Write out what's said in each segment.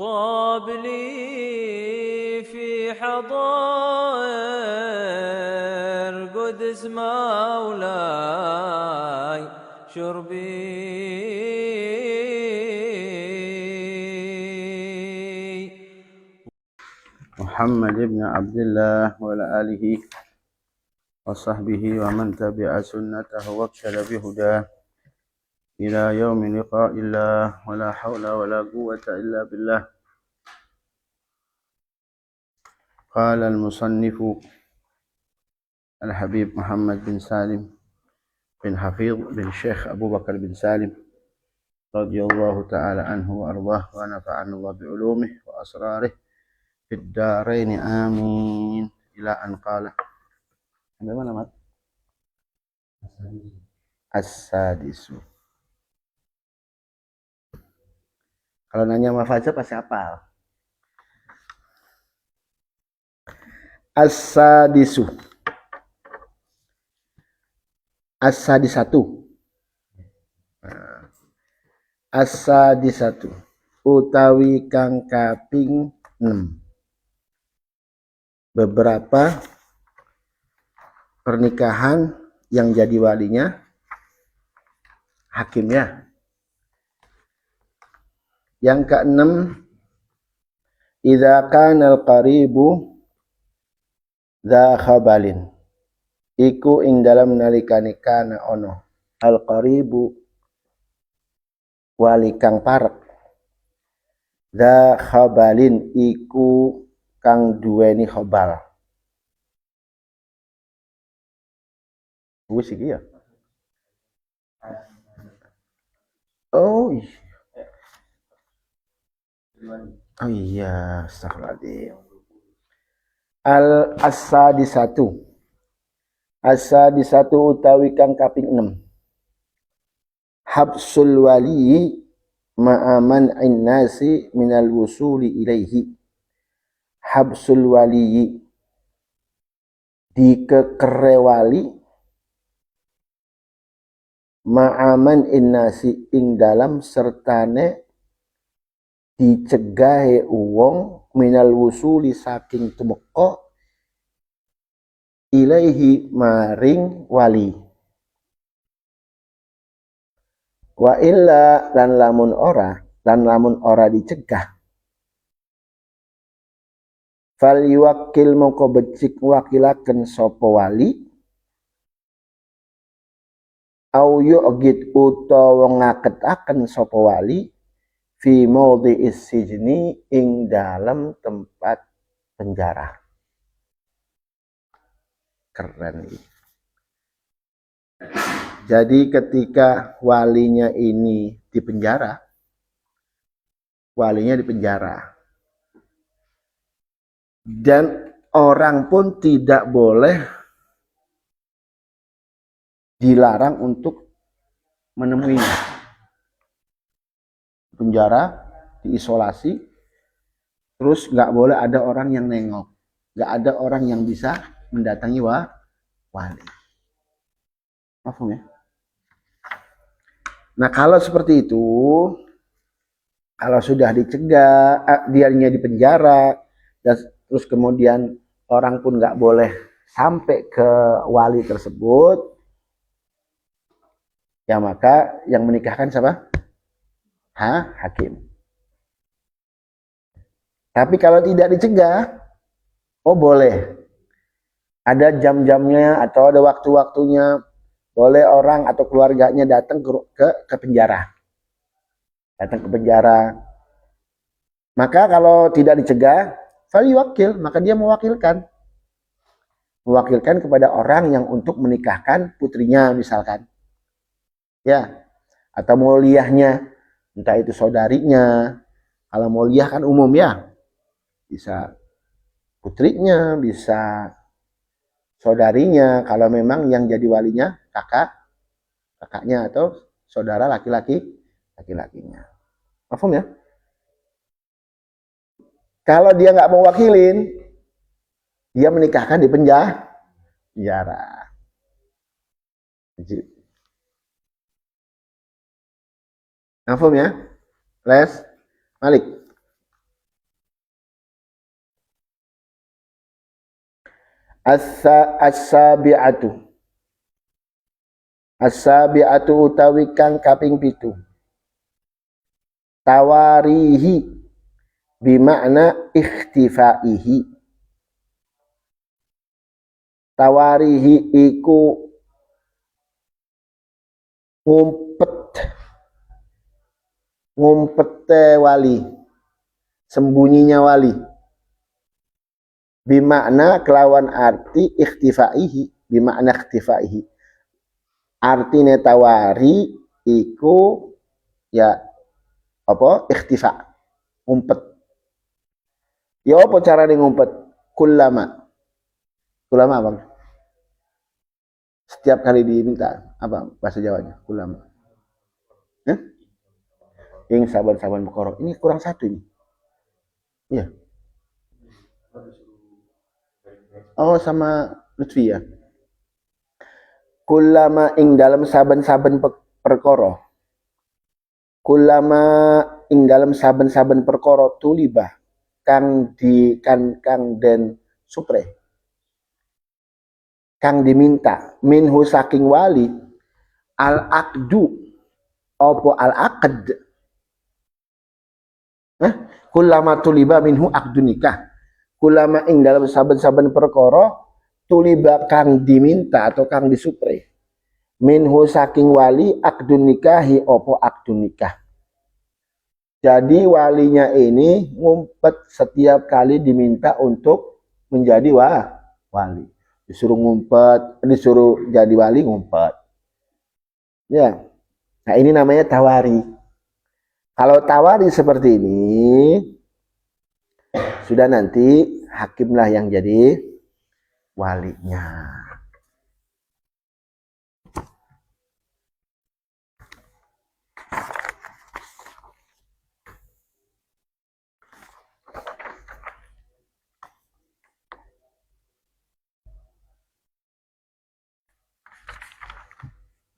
طاب لي في حضائر قدس مولاي شربي. محمد بن عبد الله وعلى آله وصحبه ومن تبع سنته واقتدى بهداه إلى يوم لقاء الله ولا حول ولا قوة إلا بالله. قال المصنف الحبيب محمد بن سالم بن حفيظ بن الشيخ أبو بكر بن سالم رضي الله تعالى عنه وأرضاه ونفعنا الله بعلومه وأسراره في الدارين آمين إلى أن قال bagaimana Mat? As-sadisu. Kalau nanya sama Fajar pasti hafal. As-sadisu. As-sadisatu. As-sadisatu. Utawi kang kaping 6. Beberapa pernikahan yang jadi walinya hakim ya. Yang keenam, idza kana al-qaribu dza khabalin. Iku ing dalam nalikane kana ono al-qaribu wali kang parek. Dza khabalin iku kang duweni khabal. Wis iki ya. Oh iya, astagfirullahaladzim. As-sadisatu. As-sadisatu utawi kang kaping 6. Habsul wali ma'aman innasi minal wusuli ilaihi. Habsul wali dikekerewali ma'aman innasi ing dalam sertane dicegahe wong minal wusuli saking tumeka ilaihi maring wali. Wa illa lan lamun ora dicegah fal yuwakkil mongko becik wakilaken sapa wali au yu'gid utawa ngaketaken sapa wali fi maudhi'is sijni ing dalam tempat penjara. Keren ini. Jadi ketika walinya ini dipenjara, dan orang pun tidak boleh dilarang untuk menemuinya. Penjara, diisolasi, terus nggak boleh ada orang yang nengok, nggak ada orang yang bisa mendatangi wali. Paham ya? Nah kalau seperti itu, kalau sudah dicegah, dianya di penjara, dan terus kemudian orang pun nggak boleh sampai ke wali tersebut, ya maka yang menikahkan siapa? Hakim. Tapi kalau tidak dicegah, oh boleh. Ada jam-jamnya atau ada waktu-waktunya, boleh orang atau keluarganya datang ke penjara. Datang ke penjara. Maka kalau tidak dicegah, fali wakil, maka dia mewakilkan kepada orang yang untuk menikahkan putrinya misalkan. Ya. Atau mauliyahnya, entah itu saudarinya. Kalau mauliyah kan umum ya. Bisa putrinya, bisa saudarinya, kalau memang yang jadi walinya kakaknya atau saudara laki-lakinya. Paham ya? Kalau dia nggak mau wakilin, dia menikahkan di penjara. Paham ya? Les, Malik. As-sabi'atu. As-sabi'atu utawi kang kaping 7. Tawarihi bimakna ikhtifaihi. Tawarihi iku ngumpete wali, sembunyinya wali. Bimakna kelawan arti ikhtifaihi, bimakna ikhtifaihi. Artine tawari iku ya apa? Ikhtifa, ngumpet. Ya apa carane ngumpet? Kullama Bang. Setiap kali diminta apa bahasa Jawanya? Kullama. Yang saban-saban perkara. Ini kurang satu ini. Iya. Oh, sama Lutfi ya. Kullama ing dalam saben-saben perkara. Kullama ing dalam saben-saben perkara tulibah kang den supre. Kang diminta minhu saking wali al-aqdu opo al-aqd. Kullama tuliba minhu aqdu nikah. Kullama ing dalam saben-saben perkara tuliba kang diminta atau kang disupre minhu saking wali aqdu nikahi opo aqdu nikah. Jadi walinya ini ngumpet setiap kali diminta untuk menjadi wali. Disuruh ngumpet, disuruh jadi wali ngumpet. Ya. Nah, ini namanya tawari. Kalau tawari seperti ini, sudah nanti hakimlah yang jadi walinya.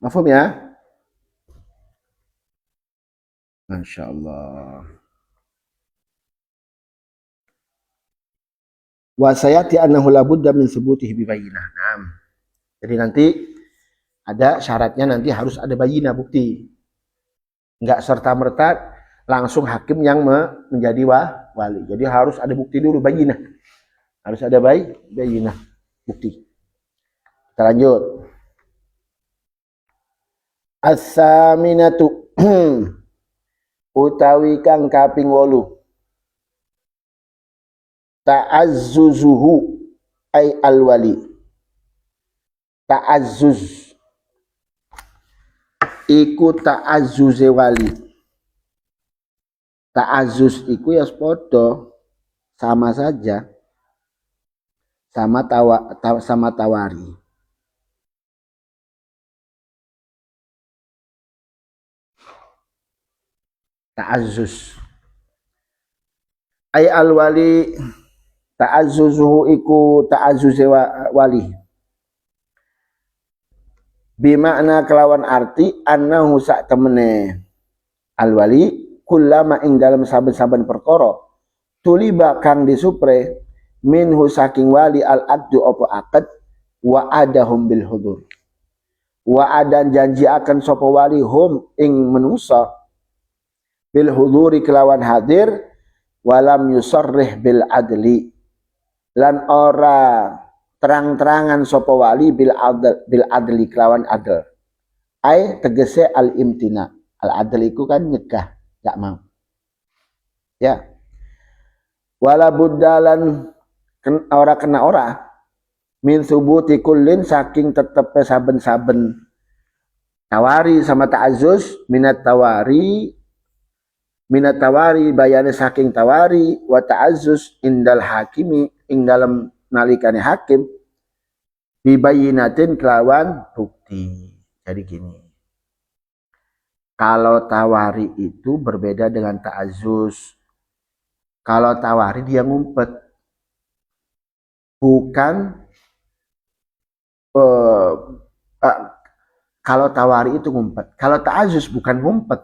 Mafhum ya? Masya Allah. Wa sayati annahu la budda min subutihi bi bayyinah. Jadi nanti ada syaratnya, nanti harus ada bayinah, bukti. Enggak serta-merta langsung hakim yang menjadi wali. Jadi harus ada bukti dulu, bayinah. Harus ada bayinah, bukti. Kita lanjut. As-saminatu utawi kang kaping 8. Ta'azzuzuhu ay al-wali. Ta'azzuz iku ta'azzuze wali. Ta'azzuz iku ya sepodo, sama saja, sama tawari. Ta'azzuz ay al-wali, ta'azzuzuhu iku ta'azzuze wali. Bimakna kelawan arti annahu sak temene al-wali kullama ing dalam saben-saben perkara tuliba kang disupre minhu saking wali al-aqdu apa akad wa adahum bil hudur. Wa adan janji akan sapa wali hum ing manusa bil huduri kelawan hadir walam yusarrih bil adli lan ora terang-terangan sapa wali bil adli kelawan adl. Ai tegese al imtina. Al adl iku kan nyegah, gak mau. Ya. Wala buddalan ora kena ora min subuti kullin saking tetepe saben-saben tawari sama ta'azzuz minat tawari bayane saking tawari wa ta'azzuz indal hakimi ing dalam nalikane hakim bibayinatin kelawan bukti. Jadi gini, kalau tawari itu berbeda dengan ta'azzuz. Kalau tawari dia ngumpet, bukan kalau tawari itu ngumpet. Kalau ta'azzuz bukan ngumpet.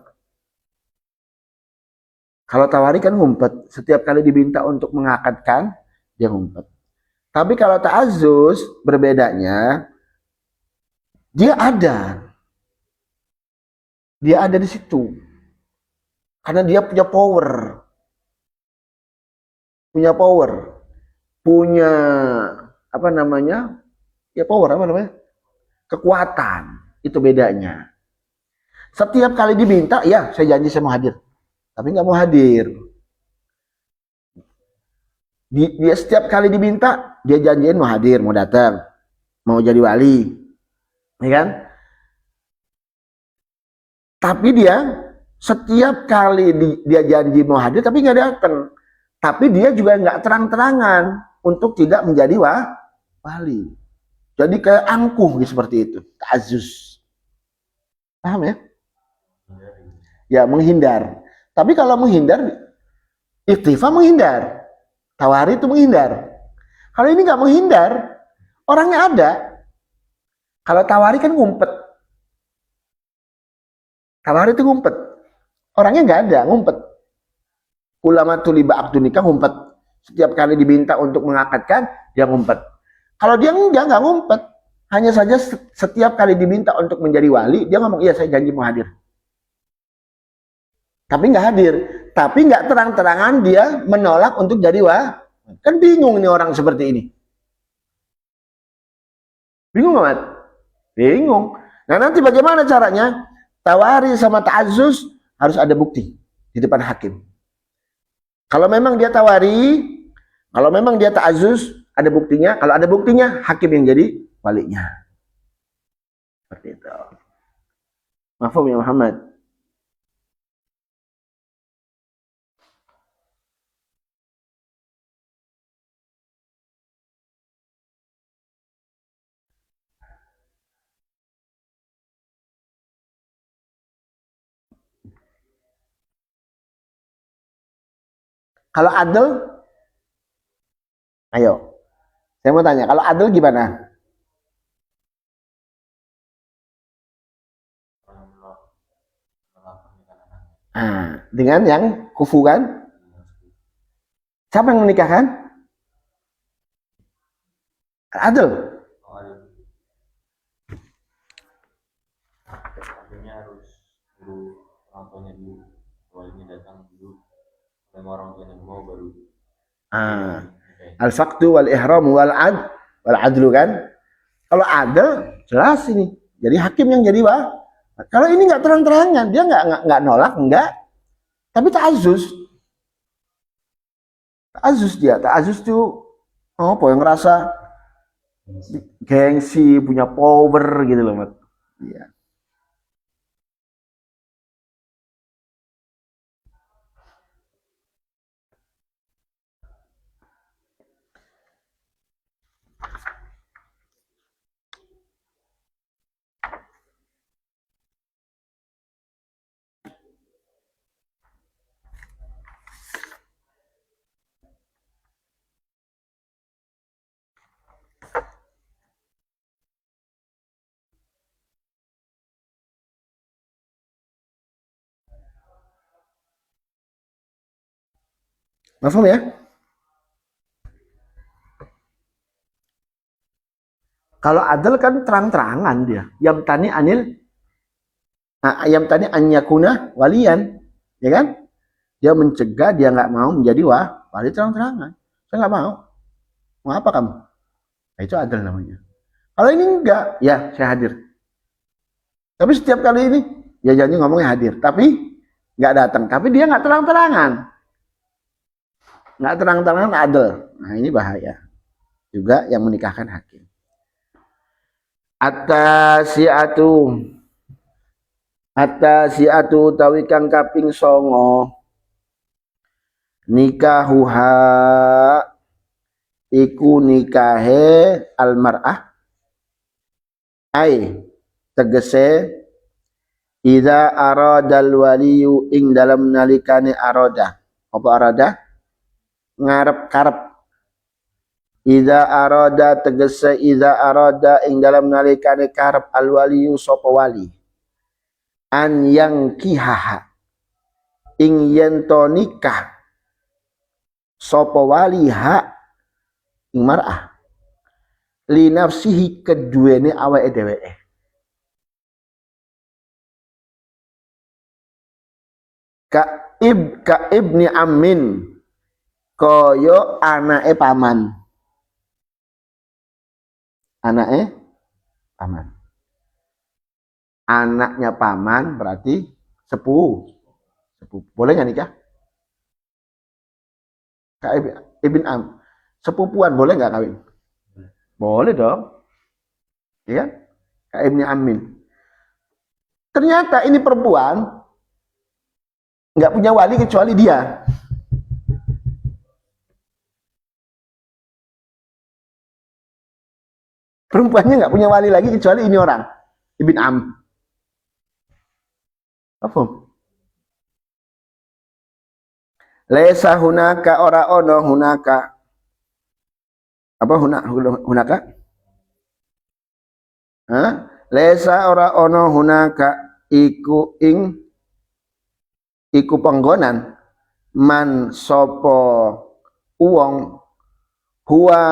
Kalau tawari kan ngumpet, setiap kali diminta untuk mengakadkan, dia ngumpet. Tapi kalau ta'azus berbedanya, dia ada di situ karena dia punya power, punya apa namanya, ya power, apa namanya, kekuatan. Itu bedanya. Setiap kali diminta, ya saya janji saya mau hadir, tapi nggak mau hadir. Dia setiap kali diminta, dia janjiin mau hadir, mau datang, mau jadi wali, ya kan? Tapi dia setiap kali dia janji mau hadir, tapi nggak datang. Tapi dia juga nggak terang-terangan untuk tidak menjadi wali. Jadi kayak angkuh seperti itu, ta'azus. Paham ya? Ya, menghindar. Tapi kalau menghindar, ikhtifa menghindar, tawari itu menghindar. Kalau ini nggak menghindar, orangnya ada. Kalau tawari kan ngumpet. Tawari itu ngumpet. Orangnya nggak ada, ngumpet. Ulama tuliba akdu nikah ngumpet. Setiap kali diminta untuk mengakadkan, dia ngumpet. Kalau dia nggak ngumpet. Hanya saja setiap kali diminta untuk menjadi wali, dia ngomong, iya saya janji mau hadir. Tapi nggak hadir. Tapi nggak terang-terangan dia menolak untuk jadi wali. Kan bingung ini orang seperti ini. Bingung nggak, Mat? Bingung. Nah nanti bagaimana caranya? Tawari sama ta'azus harus ada bukti di depan hakim. Kalau memang dia tawari, kalau memang dia ta'azus, ada buktinya. Kalau ada buktinya, hakim yang jadi walinya. Seperti itu. Mafhum ya Muhammad? Kalau adil, ayo. Saya mau tanya, kalau adil gimana? Nah, dengan yang kufu kan? Siapa yang menikahkan? Adil. Akhirnya harus dulu orang tuanya dulu, walinya datang dulu, sama orang tuanya mau baru. Al-faqdu wal ihram wal adlu kan? Kalau adil jelas ini. Jadi hakim yang jadi kalau ini nggak terang-terangan, dia nggak nolak, enggak. Tapi ta'azus dia, ta'azus tuh apa yang ngerasa gengsi, punya power gitu loh, Mat. Iya. Mafhum ya? Kalau adil kan terang-terangan dia. Yamtani anyakuna walian, ya kan? Dia mencegah, dia nggak mau menjadi wali terang-terangan. Saya nggak mau. Mau apa kamu? Nah, itu adil namanya. Kalau ini enggak, ya saya hadir. Tapi setiap kali ini, ya janji ngomongnya hadir. Tapi nggak datang. Tapi dia nggak terang-terangan. Nggak terang-terangan adil. Nah ini bahaya. Juga yang menikahkan hakim. At-tasi'atu tawi kang kaping 9 nikahuha iku nikahe almar'ah ai tegese idza aradal waliyu ing dalam nalikane arada. Apa arada? Ngarep-karep. Idza arada tegese idza arada ing dalam nalikane karep al waliyu sapa wali an yang kihaha ing yento nikah sapa wali ha ing mar'ah. li nafsihi keduene awake dheweke. Ka ibni amin kaya anake paman. Anake paman. Anaknya paman berarti sepupu. Boleh nggak nikah? Ka ibn am. Sepupuan boleh nggak kawin? Boleh dong. Iya kan? Ka ibni amin. Ternyata ini perempuan nggak punya wali kecuali dia. Perempuannya nggak punya wali lagi kecuali ini orang, ibn am. Apa? Lesa hunaka ora ono hunaka. Apa hunaka? Hah? Lesa ora ono hunaka iku panggonan man sopo uwong huwa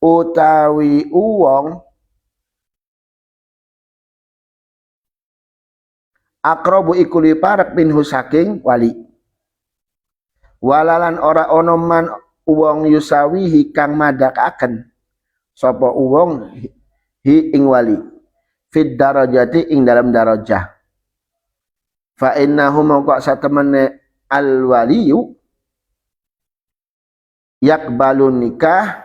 utawi uwong akrobu iku liparak minhu saking wali. Walalan ora ono man uwong yusawihi kang madakaken sapa uwong hi ing wali fid darajati ing dalam darajah. Fa innahu mongko satemene al waliyu yakbalun nikah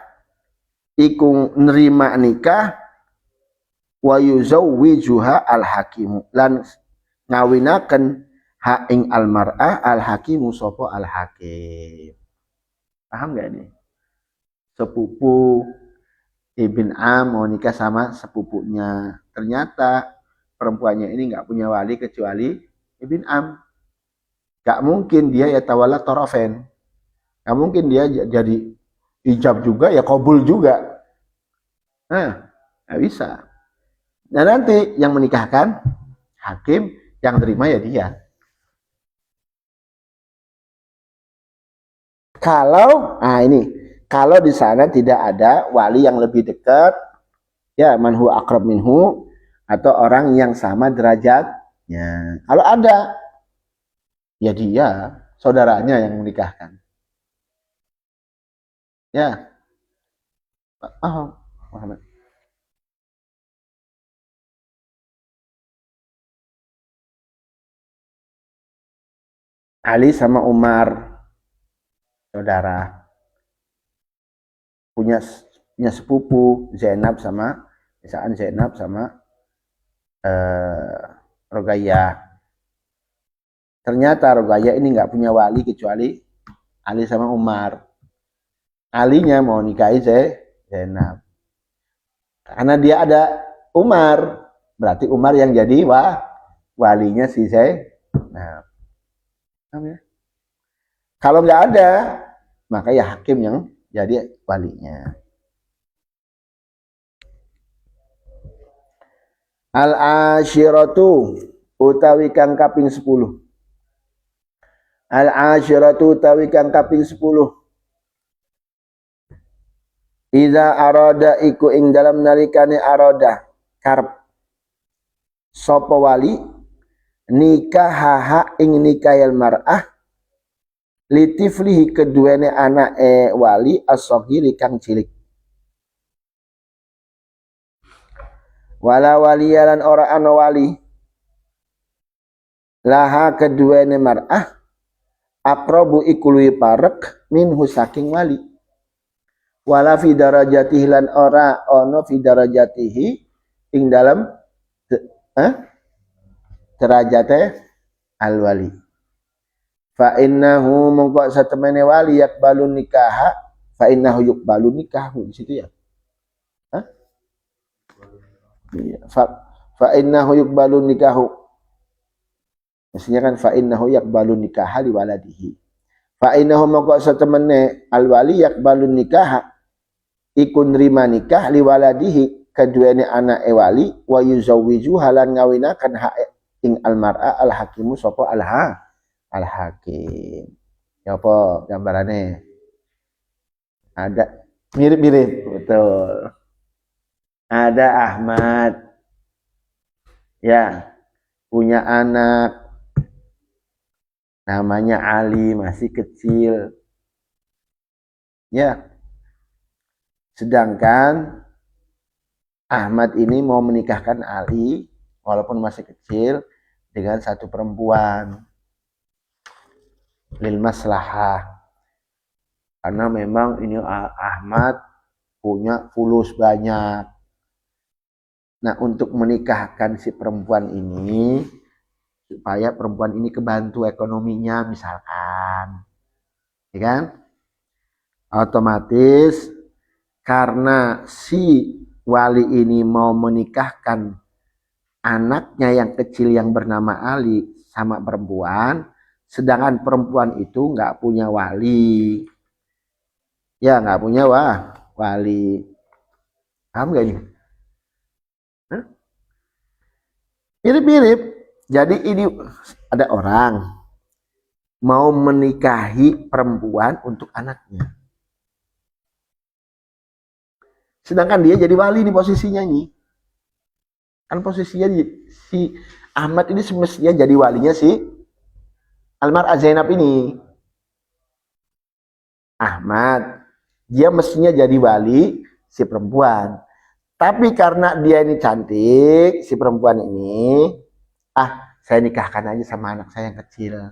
iku nerima nikah wa yuzawwijuha al hakimu lan ngawinaken ha ing al mar'ah al hakimu sapa al hakim. Paham gak ini? Sepupu ibn am mau nikah sama sepupunya. Ternyata perempuannya ini nggak punya wali kecuali ibn am. Gak mungkin dia ya tawalla torofen. Gak mungkin dia jadi ijab juga ya kabul juga. Nah, gak bisa. Nah nanti yang menikahkan hakim, yang terima ya dia. Kalau, kalau di sana tidak ada wali yang lebih dekat, ya manhu akrab minhu, atau orang yang sama derajatnya. Kalau ada, ya dia, saudaranya yang menikahkan. Ya, Muhammad. Ali sama Umar, saudara, punya sepupu Zainab sama misalkan Zainab sama Rogaya. Ternyata Rogaya ini nggak punya wali kecuali Ali sama Umar. Alinya mau nikahi Zainab. Karena dia ada Umar, berarti Umar yang jadi walinya si Zainab. Ya. Kalau nggak ada, maka ya hakim yang jadi walinya. Al-ashiratu utawi kang kaping 10. Al-ashiratu utawi kang kaping 10. Iza arada iku ing dalam nalikane arada karep sapa wali nikah ing nikahil mar'ah litiflihi keduene anake wali as-saghiri kang cilik. Wala waliyalan ora ana wali laha keduene mar'ah aqrabu iku luwih parek minhu saking wali. Wala fi darajatihi lan ora ana fi darajatihi ing dalam derajate al wali. Fa innahu mongko satemene wali yakbalun nikaha fa innahu yuqbalun nikahu di situ ya. Iya. Fa innahu yuqbalun nikahu. Maksudnya kan fa innahu yaqbalun nikaha li waladihi. Fa innahu mongko satemene al wali yaqbalun nikaha iku nrima nikah li waladihi kaduene anake wali wa yuzawwiju halan ngawinaken hak ing al mar'a al hakimu sapa al hakim. Ya apa gambarannya? Ada mirip-mirip, betul. Ada Ahmad, ya, punya anak, namanya Ali, masih kecil. Ya, sedangkan Ahmad ini mau menikahkan Ali, walaupun masih kecil, dengan satu perempuan. Lil maslahah. Karena memang ini Ahmad punya fulus banyak. Nah, untuk menikahkan si perempuan ini, supaya perempuan ini kebantu ekonominya misalkan, ya kan? Otomatis karena si wali ini mau menikahkan anaknya yang kecil yang bernama Ali sama perempuan, sedangkan perempuan itu nggak punya wali, ya nggak punya wali. Paham gak ini? Mirip-mirip. Jadi ini ada orang mau menikahi perempuan untuk anaknya. Sedangkan dia jadi wali di posisinya ini. Kan posisinya si Ahmad ini semestinya jadi walinya si Almar'ah Zainab ini. Ahmad, dia mestinya jadi wali si perempuan. Tapi karena dia ini cantik, si perempuan ini, saya nikahkan aja sama anak saya yang kecil.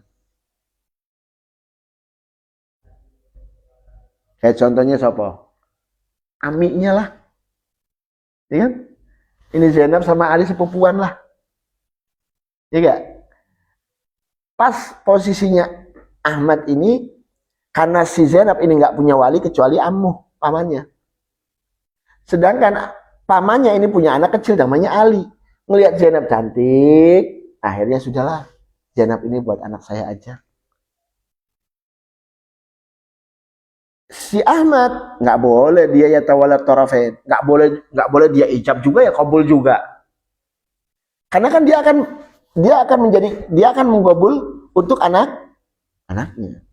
Kayak contohnya siapa? Amiknya lah. Ya kan? Ini Zainab sama Ali sepupuan lah. Ya gak? Pas posisinya Ahmad ini, karena si Zainab ini nggak punya wali kecuali ammuh, pamannya. Sedangkan pamannya ini punya anak kecil namanya Ali. Ngelihat Zainab cantik, akhirnya sudahlah, Zainab ini buat anak saya aja. Si Ahmad nggak boleh dia ya tawalat tarafain, nggak boleh dia ijab juga ya kabul juga. Karena kan dia akan menggabul untuk anaknya.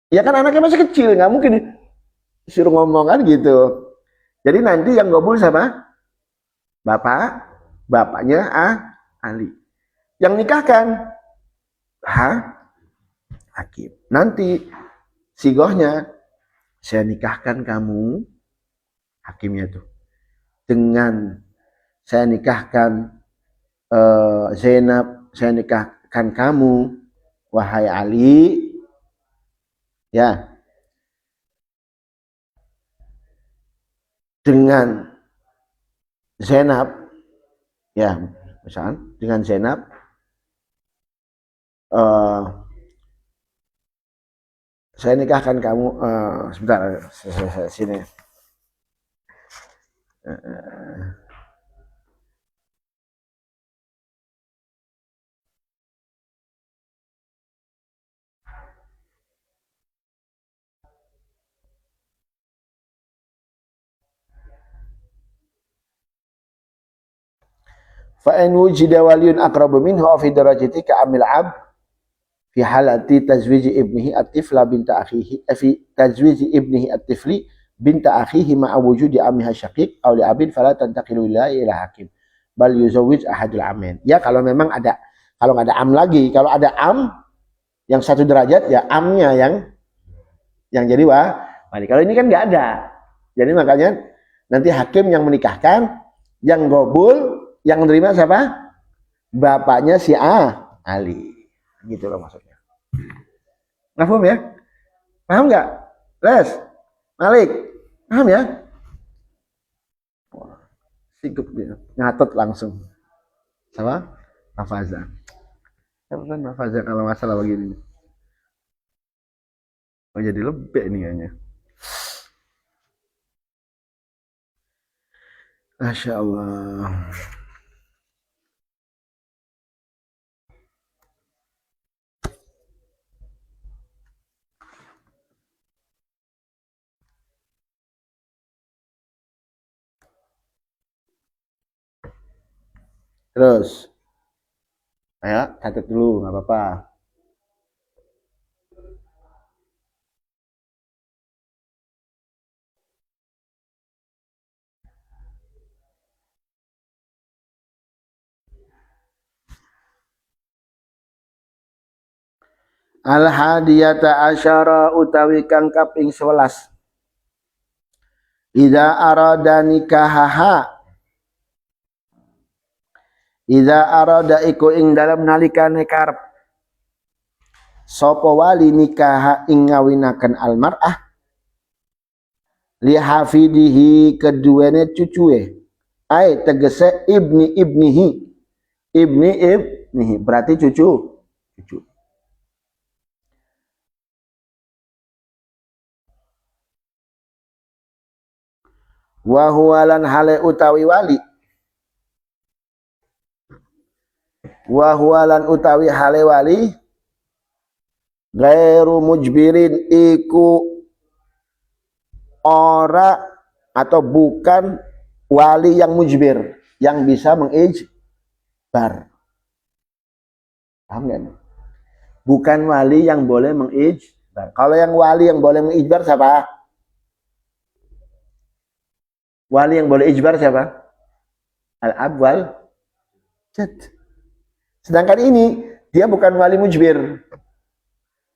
Ya kan anaknya masih kecil, nggak mungkin suruh ngomong kan gitu. Jadi nanti yang gabul sama bapaknya Ali. Yang nikahkan hakim. Nanti sigohnya, saya nikahkan kamu, hakimnya tuh, dengan saya nikahkan Zainab, saya nikahkan kamu, wahai Ali, ya, dengan Zainab, ya, misalnya dengan Zainab, saya nikahkan kamu, sebentar, sini. Fa in wujida waliyun aqrabu minhu fi darajati ka amil ab fi halati tazwiji ibnihi at-tifla binta akhihi fi tazwiji ibnihi at-tifli binta akhihi ma'a wujudi ammiha syaqiq aw li abin fala tantaqilu ila hakim bal yuzawwij ahadul amin. Ya kalau memang ada, kalau nggak ada am lagi, kalau ada am yang satu derajat ya amnya yang jadi wali. Kalau ini kan nggak ada. Jadi makanya nanti hakim yang menikahkan, yang gobul, yang menerima siapa? Bapaknya si Ali. Gitu loh maksudnya. Paham ya? Paham nggak? Les, Malik, paham ya? Singkup dia, ngatot langsung. Sama? Hafaza. Kan Hafaza kalau masalah begini. Oh jadi lebih nih kayaknya. Masya Allah. Terus, ayo catat dulu, nggak apa-apa. Al hadiyata asyara utawi kang kaping 11. Idza arada nikahaha. Idza arada iku ing dalam nalikane karep sapa wali nikah ing ngawinaken al mar'ah li hafidihi keduene cucuwe. Ai tegese ibnihi. Ibnihi berarti cucu. Wa huwa lan hale utawi wali. Wa huwa lan utawi hale wali gairu mujbirin iku ora atau bukan wali yang mujbir yang bisa mengijbar. Paham gak? Bukan wali yang boleh mengijbar. Kalau yang wali yang boleh mengijbar siapa? Wali yang boleh ijbar siapa? Al-abwal jad. Sedangkan ini dia bukan wali mujbir.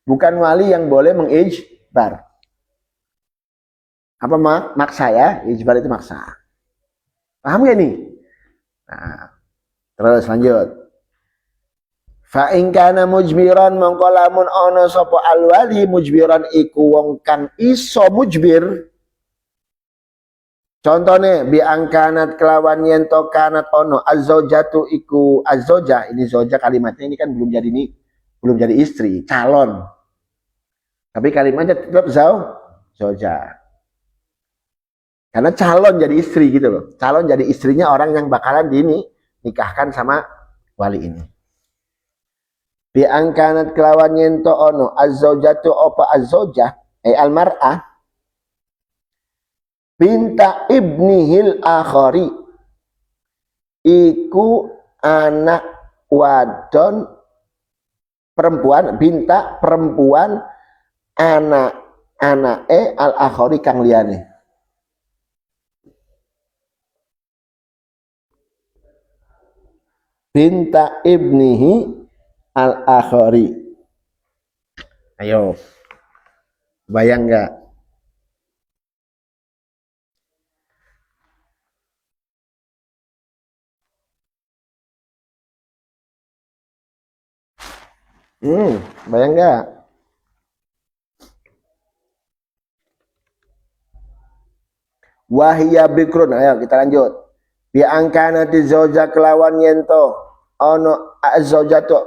Bukan wali yang boleh mengijbar. Apa maksa ya? Ijbar itu maksa. Paham gak nih? Nah, terus lanjut. Fa in kana mujbiran mongko lamun ana sapa al-wali mujbiran iku wong kang iso mujbir. Contohnya bi angkanat kelawan yen to kanat ono azzaujatu iku azzauja. Ini zauja kalimatnya ini kan belum jadi istri, calon. Tapi kalimatnya tetap zauja. Karena calon jadi istri gitu loh. Calon jadi istrinya orang yang bakalan dinikahkan sama wali ini. Bi angkanat kelawan yen to ono azzaujatu apa azzauja al-mar'ah binta ibnihil akhari iku anak wadon perempuan, binta perempuan anake al akhari kang liyane. Binta ibnihi al akhari. Ayo, bayang nggak? Bayang nggak? Wahia bikrun. Ayo kita lanjut. Bi angkanati zauja kelawan yento ono azzaujatu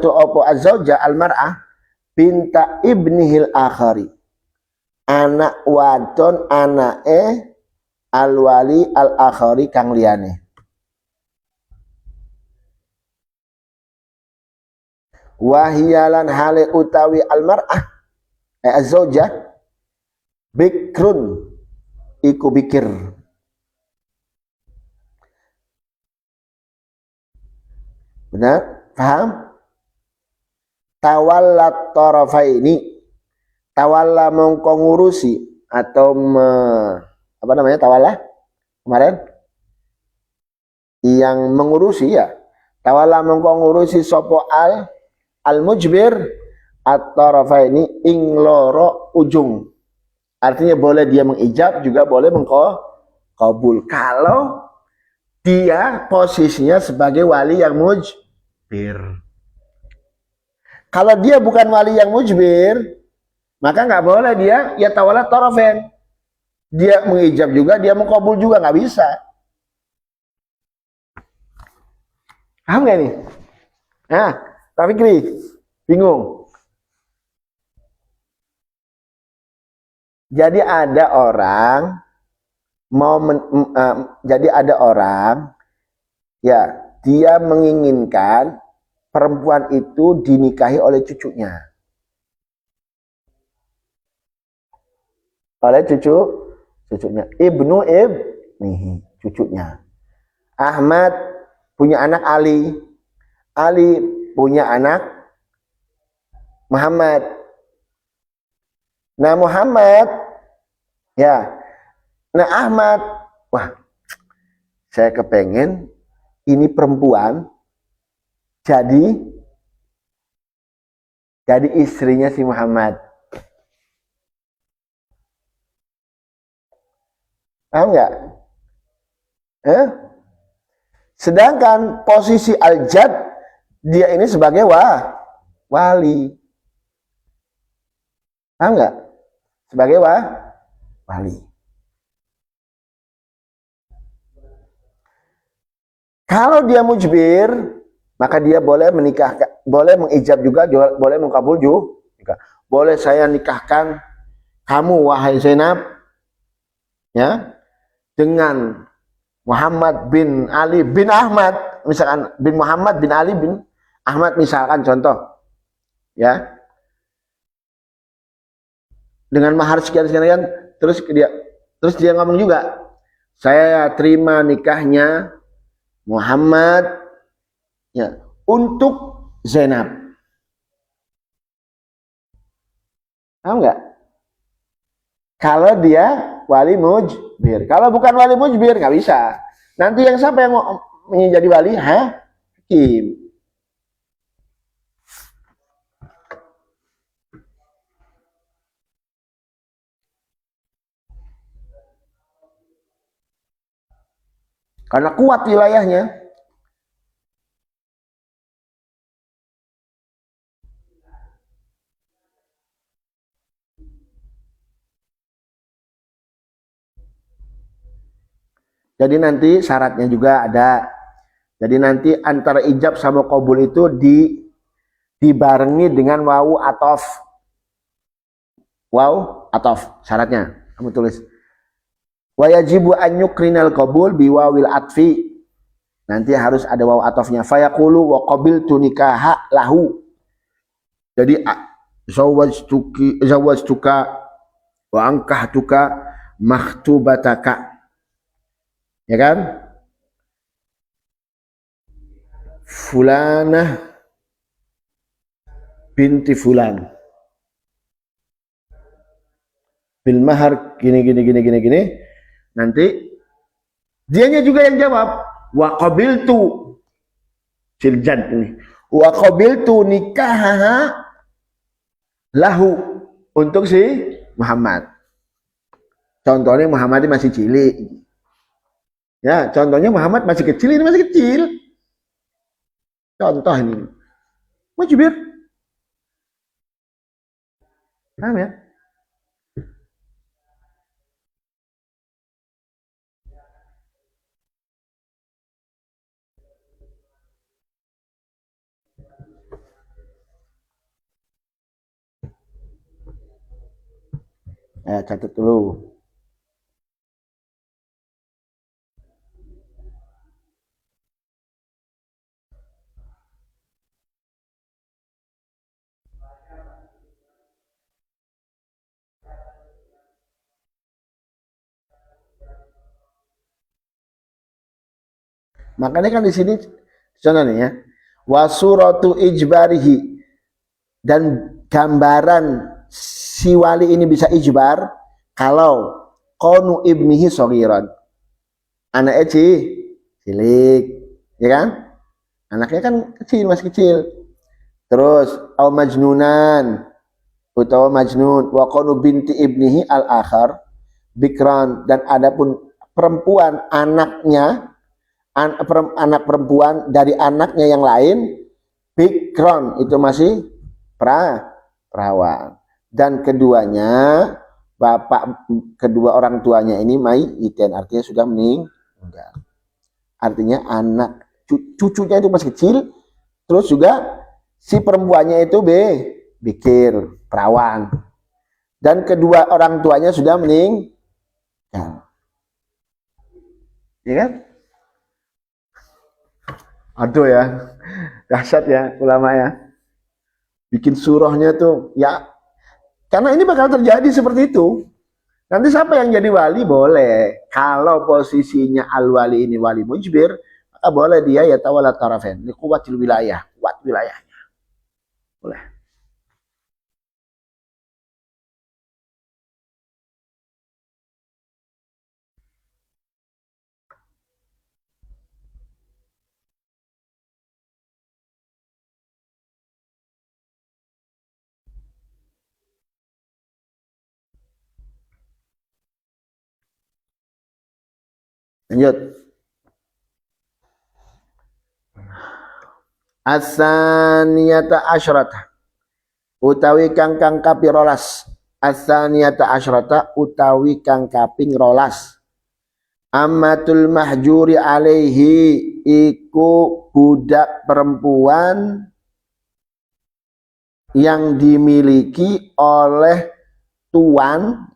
opo azzauja almar'ah binta ibnihil akhari. Anak wadon anake alwali al akhari kang liyane. Wahiyalan hale utawi almar'ah azzauja bikrun iku bikir. Benar? Paham? Tawallat tarafaini. Tawalla mongko ngurusi atau apa namanya tawalla? Kemarin yang mengurusi ya. Tawalla mongko ngurusi sapa al-mujbir at-tarafaini ing loro ujung. Artinya boleh dia mengijab juga boleh mengkabul kalau dia posisinya sebagai wali yang mujbir. Kalau dia bukan wali yang mujbir, maka nggak boleh dia ya tawalla tarafain. Dia mengijab juga, dia mengkabul juga nggak bisa. Paham nggak nih? Nah, tapi bingung. Jadi ada orang ya dia menginginkan perempuan itu dinikahi oleh cucunya. Oleh cucunya. Ibnu nih cucunya. Ahmad punya anak Ali. Ali punya anak Muhammad. Nah Muhammad ya. Nah Ahmad, wah saya kepengen ini perempuan jadi jadi istrinya si Muhammad. Paham nggak? Eh? Sedangkan posisi al-jad, dia ini sebagai wali. Paham nggak? Sebagai wali. Kalau dia mujbir, maka dia boleh menikah, boleh mengijab juga, boleh mengkabul juga. Boleh saya nikahkan kamu wahai Zainab, ya, dengan Muhammad bin Ali bin Ahmad, misalkan bin Muhammad bin Ali bin Ahmad, misalkan contoh, ya, dengan mahar sekian, terus dia ngomong juga, saya terima nikahnya Muhammad, ya, untuk Zainab. Tahu nggak? Kalau dia wali mujbir. Kalau bukan wali mujbir nggak bisa. Nanti yang siapa yang mau menjadi wali? Hakim. Karena kuat wilayahnya. Jadi nanti syaratnya juga ada. Jadi nanti antara ijab sama qabul itu dibarengi dengan wawu atof. Wawu atof syaratnya. Kamu tulis. Wa yajibu an yukrinal qabul biwawil atfi. Nanti harus ada wawu atofnya. Fayaqulu wa qabiltu nikaha lahu. Jadi zawajtuka wa ankahtuka makhtubataka. Ya kan? Fulanah binti fulan. Bil mahar gini. Nanti dianya juga yang jawab. Wa qabiltu siljad ini. Wa qabiltu nikahaha lahu untuk si Muhammad. Contohnya Muhammad masih cilik. Ya, contohnya Muhammad masih kecil, ini masih kecil. Contoh ini. Mujbir. Paham ya? Catat dulu. Makanya kan di sini contohnya ya, wasuratu ijbarihi, dan gambaran si wali ini bisa ijbar kalau konu ibnihi sogiron, anaknya cilik, ya kan? Anaknya kan kecil, masih kecil. Terus au majnunan utawa majnun, wa konu binti ibnihi al akhar bikran, dan adapun perempuan anaknya, anak perempuan dari anaknya yang lain, bikron, itu masih perawan, dan keduanya kedua orang tuanya ini mayiten, artinya sudah meninggal. Artinya anak cucunya itu masih kecil, terus juga si perempuannya itu bikir, perawan, dan kedua orang tuanya sudah meninggal. Ya kan? Aduh ya, dahsyat ya ulama ya. Bikin surahnya tuh ya, karena ini bakal terjadi seperti itu. Nanti siapa yang jadi wali boleh. Kalau posisinya al-wali ini wali mujbir, maka boleh dia ya tawala tarafen. Ini kuatil wilayah, kuat wilayahnya. Boleh. Lanjut. As-saniyata asyrata utawi kang kapirolas. As-saniyata asyrata utawi kang kaping rolas. Ammatul mahjuri alaihi iku budak perempuan yang dimiliki oleh tuan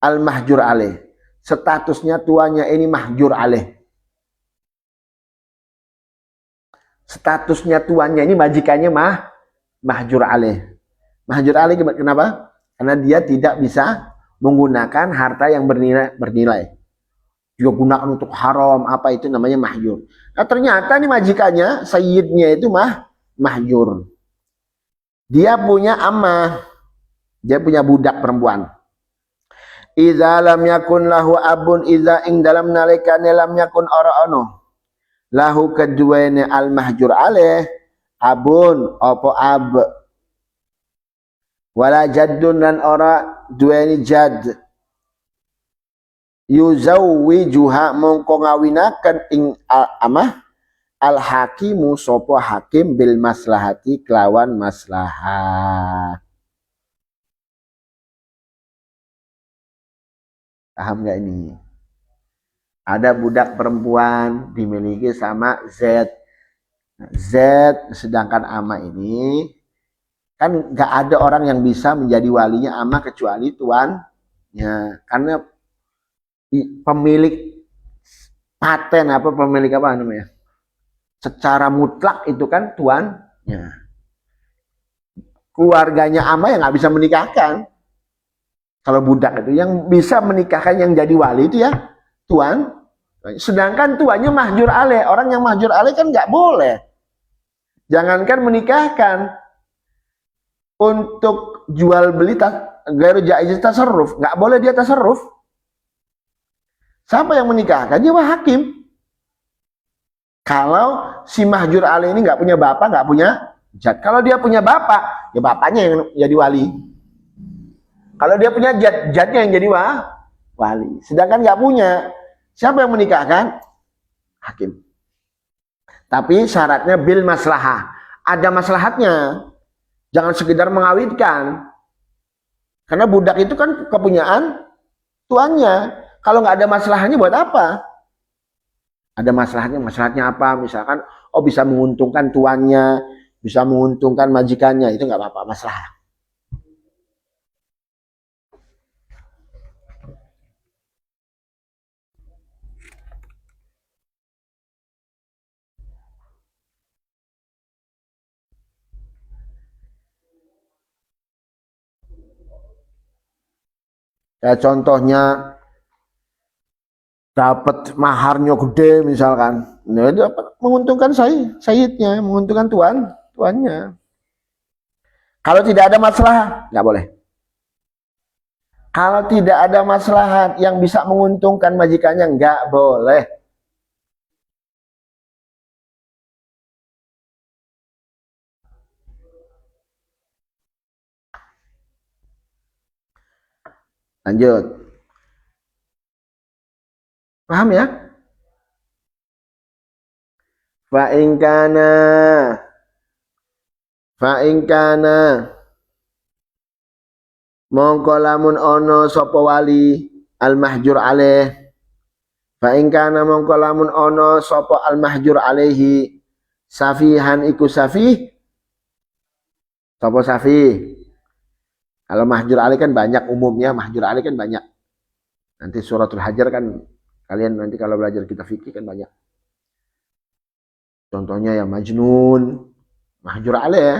al-mahjur alaih. Statusnya tuannya ini mahjur alaih. Statusnya tuannya ini majikannya mahjur alaih. Mahjur alaih kenapa? Karena dia tidak bisa menggunakan harta yang bernilai. Juga gunakan untuk haram, apa itu namanya mahjur. Nah ternyata ini majikannya, sayyidnya itu mahjur. Dia punya amah, dia punya budak perempuan. Idza lam yakun lahu abun, idza ing dalam nalikane lam yakun ora ono lahu keduene al mahjur alaih abun apa ab, wala jaddun lan ora duweni jad, yuzawwijuha mongko ngawinaken ing amah al hakimu sapa hakim bil maslahati kelawan maslahah. Paham nggak ini? Ada budak perempuan dimiliki sama Z. Z sedangkan ama ini kan nggak ada orang yang bisa menjadi walinya ama kecuali tuannya. Karena pemilik paten apa pemilik apa namanya? Secara mutlak itu kan tuannya. Keluarganya ama yang nggak bisa menikahkan. Kalau budak itu yang bisa menikahkan yang jadi wali itu ya tuan. Sedangkan tuannya mahjur alaih. Orang yang mahjur alaih kan nggak boleh. Jangankan menikahkan, untuk jual beli gairu jaiz tasarruf, nggak boleh dia tasarruf. Siapa yang menikahkan? Dia hakim. Kalau si mahjur alaih ini nggak punya bapak, nggak punya jad. Kalau dia punya bapak, ya bapaknya yang jadi wali. Kalau dia punya jad, jadnya yang jadi wali. Sedangkan nggak punya, siapa yang menikahkan? Hakim. Tapi syaratnya bil maslahah. Ada maslahatnya. Jangan sekedar mengawitkan. Karena budak itu kan kepunyaan tuannya. Kalau nggak ada masalahnya buat apa? Ada masalahnya. Masalahnya apa? Misalkan, bisa menguntungkan tuannya, bisa menguntungkan majikannya. Itu nggak apa-apa, masalah. Ya, contohnya dapat maharnya gede misalkan, nah, dapat menguntungkan sayyidnya, menguntungkan tuannya. Kalau tidak ada masalah, nggak boleh. Kalau tidak ada maslahat yang bisa menguntungkan majikannya, nggak boleh. Lanjut. Paham ya? Fa'ingkana mongko lamun ono sapa wali al mahjur alaih. Fa'ingkana mongko lamun ono sapa al mahjur alaihi safihan iku safih. Sapa safih? Kalau mahjur alaih kan banyak umumnya, mahjur alaih kan banyak. Nanti suratul hajar kan kalian nanti kalau belajar kitab fikih kan banyak. Contohnya ya majnun, mahjur alaih ya.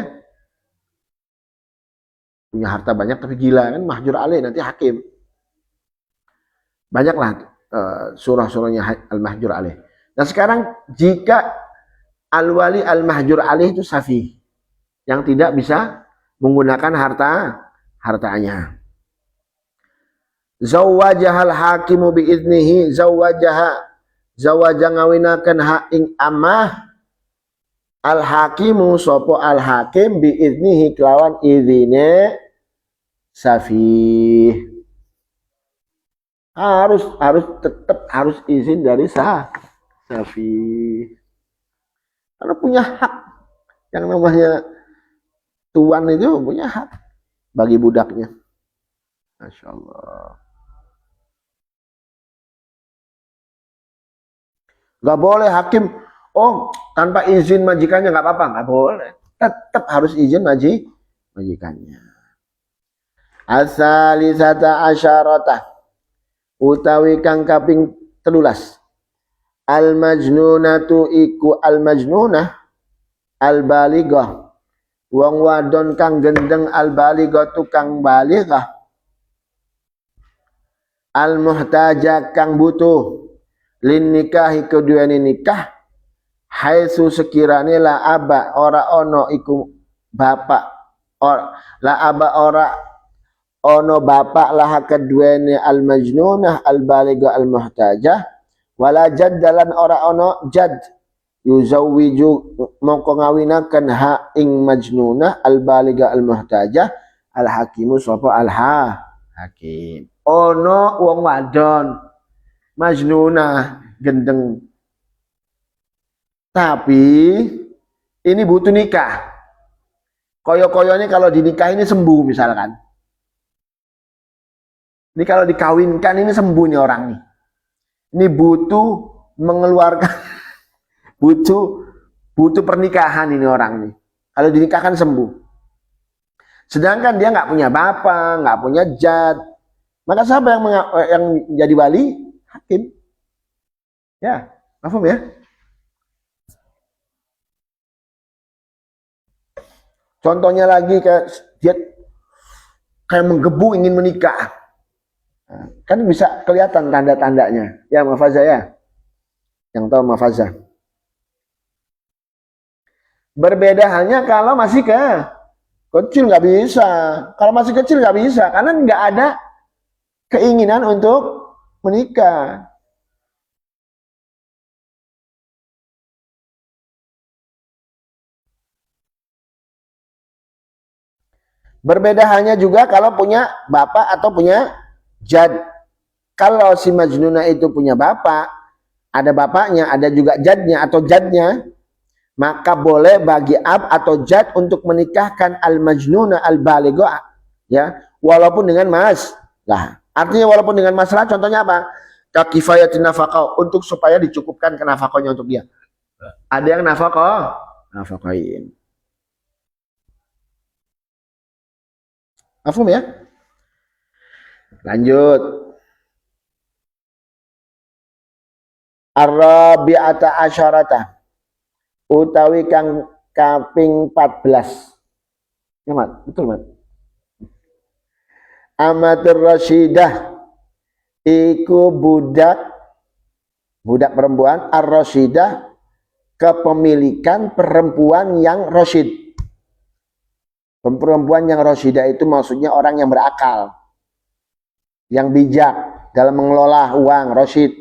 Punya harta banyak tapi gila kan mahjur alaih, nanti hakim. Banyaklah surah-surahnya al-mahjur alaih. Nah sekarang jika al-wali al-mahjur alaih itu safih, yang tidak bisa menggunakan hartanya. Zawwajahal hakimu biiznihi, zawaja ngawinakan ha ing amah al hakimu sopo al hakim biiznihi kelawan izine safih. harus tetap harus izin dari safi. Karena punya hak, yang namanya tuan itu punya hak bagi budaknya. Masya Allah. Gak boleh hakim, oh tanpa izin majikannya nggak apa-apa, nggak boleh. Tetap harus izin majikannya. Asalisata asyarata utawi kang kaping 13. Al majnunatu iku al majnunah al balighah. Wong wadon kang gendeng al balighah tu kang balighah. Al muhtaja kang butuh lin nikahi keduane nikah haitsu sekirane la aba ora ono iku bapak la aba ora ono bapak lah keduane al majnunah al baligha al muhtajah wala jaddalan ora ono jad yuzawwiju mongko ngawinaken ha ing majnunah al baligha al muhtajah al hakimu sapa al hakim. Ono wong wadon majnunah gendeng tapi ini butuh nikah. Koyo-koyo ini kalau dinikah ini sembuh misalkan. Ini kalau dikawinkan ini sembuh nih orang nih. Ini butuh mengeluarkan butuh pernikahan ini orang nih. Kalau dinikahkan sembuh. Sedangkan dia nggak punya bapak, nggak punya jad. Maka siapa yang jadi wali? Hakim. Ya, paham ya? Contohnya lagi kayak dia kayak menggebu ingin menikah. Nah, kan bisa kelihatan tanda-tandanya. Ya, Mafaza ya. Yang tahu Mafaza. Berbeda halnya kalau masih kecil nggak bisa. Kalau masih kecil nggak bisa karena nggak ada keinginan untuk menikah. Berbeda halnya juga kalau punya bapak atau punya jad. Kalau si majnunah itu punya bapak, ada bapaknya, ada juga jadnya atau jadnya, maka boleh bagi ab atau jad untuk menikahkan al majnunah al baligha ya, walaupun dengan masalah. Artinya walaupun dengan masalah, contohnya apa? Kakifayatin nafaqah, untuk supaya dicukupkan ke nafkahnya untuk dia. Ada yang nafkahin. Afum ya? Lanjut. Ar-rabi'ata asyarata utawi kang kaping 14. Ya, Mat? Betul, Mat? Amatur rasyidah iku budak perempuan ar-rasyidah, kepemilikan perempuan yang rasyid. Perempuan yang rasyidah itu maksudnya orang yang berakal, yang bijak dalam mengelola uang, rasyid.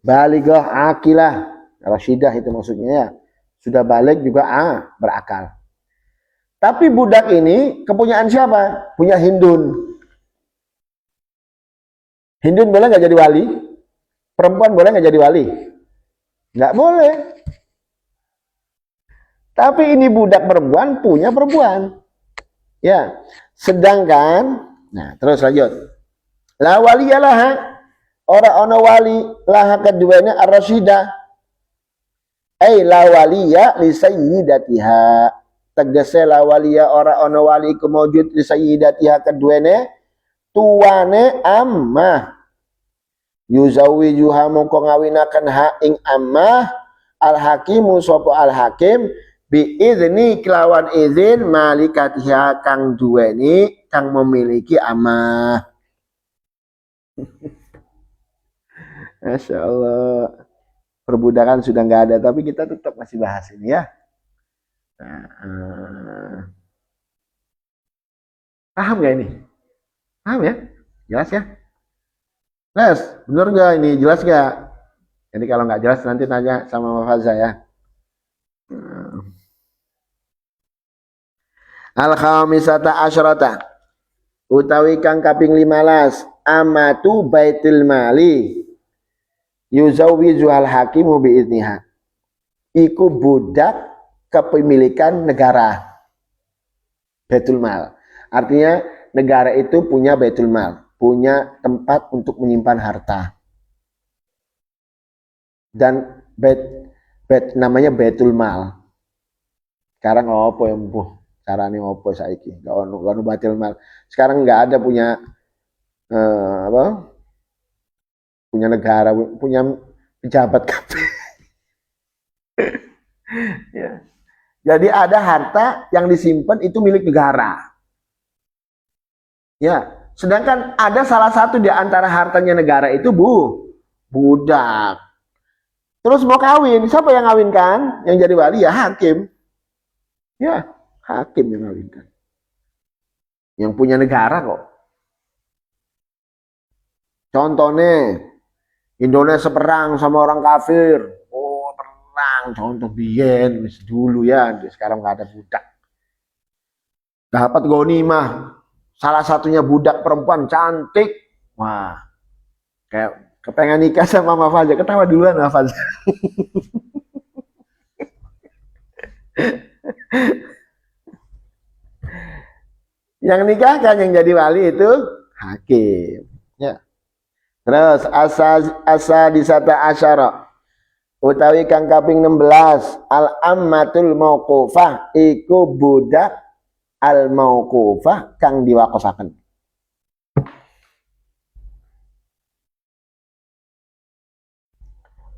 Balighah akilah, rasyidah itu maksudnya ya. Sudah balik juga berakal. Tapi budak ini kepunyaan siapa? Punya Hindun. Hindun boleh nggak jadi wali? Perempuan boleh nggak jadi wali? Nggak boleh. Tapi ini budak perempuan punya perempuan. Ya. Sedangkan, nah terus lanjut. La waliyalah, ora ono wali laha keduanya ar-rasyidah. La waliya li sayyidatiha. Tegese la waliya ora ono wali iku maujud li sayyidatiha keduanya tuane ammah. Yuzawijuha mongko ngawinaken ha ing ammah al hakimu sapa al hakim bi izni kelawan izin malikatiha kang duweni kang memiliki ammah. Masya Allah, perbudakan sudah nggak ada, tapi kita tetap masih bahas ini ya. Paham nggak ini? Paham ya? Jelas ya? Les, bener nggak ini? Jelas nggak? Jadi kalau nggak jelas nanti tanya sama Faza ya. Al khamisata asyrata utawi kang kaping 15 amatu baitil mali yuzawwiju al hakimu bi idniha iku budak kepemilikan negara. Baitul mal artinya negara itu punya baitul mal, punya tempat untuk menyimpan harta. Dan namanya baitul mal. Sekarang opo yang carane opo saiki? Gak ono baitul mal. Sekarang nggak ada punya apa? Punya negara, punya pejabat kabeh. Ya. Jadi ada harta yang disimpan itu milik negara. Ya, sedangkan ada salah satu di antara hartanya negara itu budak. Terus mau kawin, siapa yang ngawinkan? Yang jadi wali ya hakim. Ya, hakim yang ngawinkan. Yang punya negara kok. Contohnya, Indonesia perang sama orang kafir. Oh, perang. Contoh biyen, dulu ya. Sekarang nggak ada budak. Dapat ghanimah. Salah satunya budak perempuan cantik. Wah, kayak kepengen nikah sama Mama Faza. Ketawa duluan Mama Faza. Yang nikahkan yang jadi wali itu hakim. Ya. Terus asa disata asyara utawi kang kaping 16 al ammatul mauqufah iku budak al mauqufah kang diwaqafaken.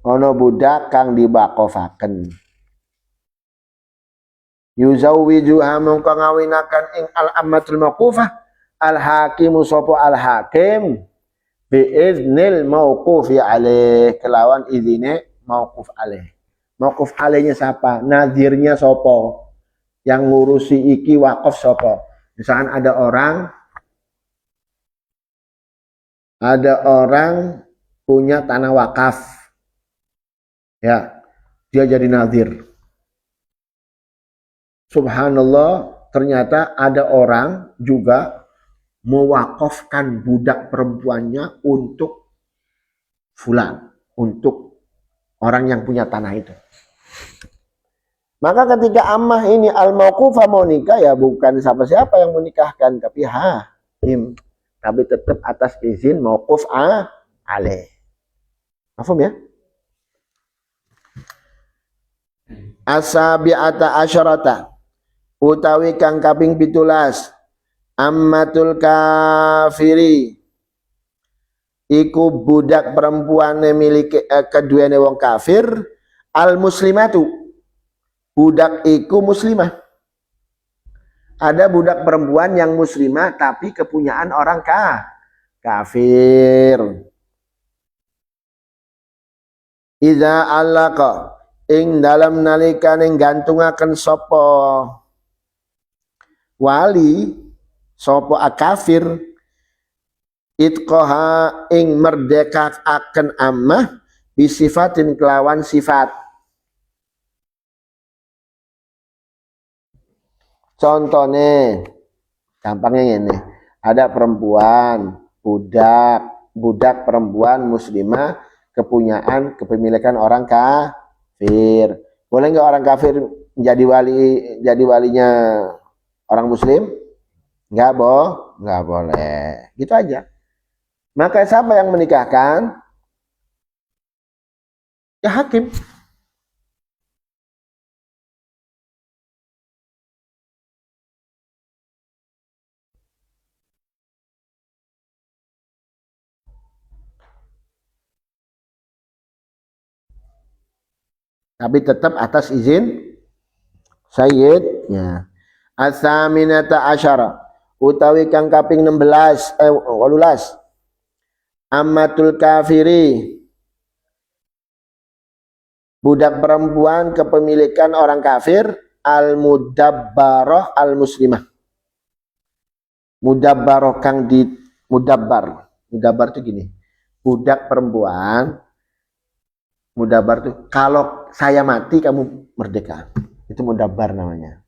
Ono budak kang diwaqafaken. Yuzawwijuha mongko ngawinaken ing al ammatul mauqufah al hakimu sapa al hakim bi iznil mauqufi alaih kelawan izine mauquf alaih. Mauquf alaihnya siapa? Nazirnya sapa? Yang ngurusi iki wakaf sapa? Misalkan ada orang punya tanah wakaf. Ya, dia jadi nazir. Subhanallah, ternyata ada orang juga mewakafkan budak perempuannya untuk fulan, untuk orang yang punya tanah itu. Maka ketika ammah ini al-mauqufah mau nikah ya bukan siapa-siapa yang menikahkan, tapi hakim. Tapi tetap atas izin mauquf alaih. Paham ya? Asabi'ata asyarata utawi kang kaping 17 ammatul kafiri iku budak perempuan miliki keduane wong kafir al muslimatu budak iku muslimah. Ada budak perempuan yang muslimah tapi kepunyaan orang kafir. Iza alaqa ing dalam nalikane gantungaken sapa wali sapa akafir itqaha ing merdekaken ammah bisifatin kelawan sifat. Contohnya gampangnya ini, ada perempuan budak perempuan muslimah kepunyaan kepemilikan orang kafir. Boleh nggak orang kafir jadi walinya orang muslim? Nggak boleh. Gitu aja. Maka siapa yang menikahkan? Ya hakim. Tapi tetap atas izin sayyidnya. Asaminata asyara utawi kang kaping 18 ammatul kafiri budak perempuan kepemilikan orang kafir al mudabbarah al muslimah. Mudabbarah kang di mudabbar itu gini, budak perempuan mudabbar tuh kalau saya mati kamu merdeka, itu mudabbar namanya.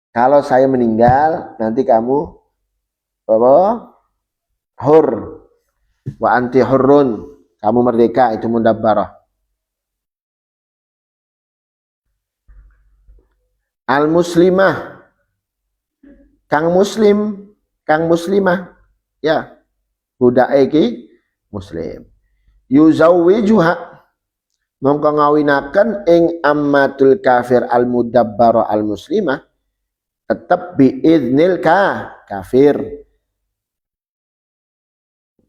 Kalau saya meninggal, nanti kamu apa? Hur. Wa anti hurrun. Kamu merdeka, itu mudabbarah. Al-muslimah. Kang muslim, kang muslimah. Ya, budak iki muslim. Yuzawwijuha, mongko ngawinaken ing ammatul kafir al-mudabbara al-muslimah tetap biiznil kafir.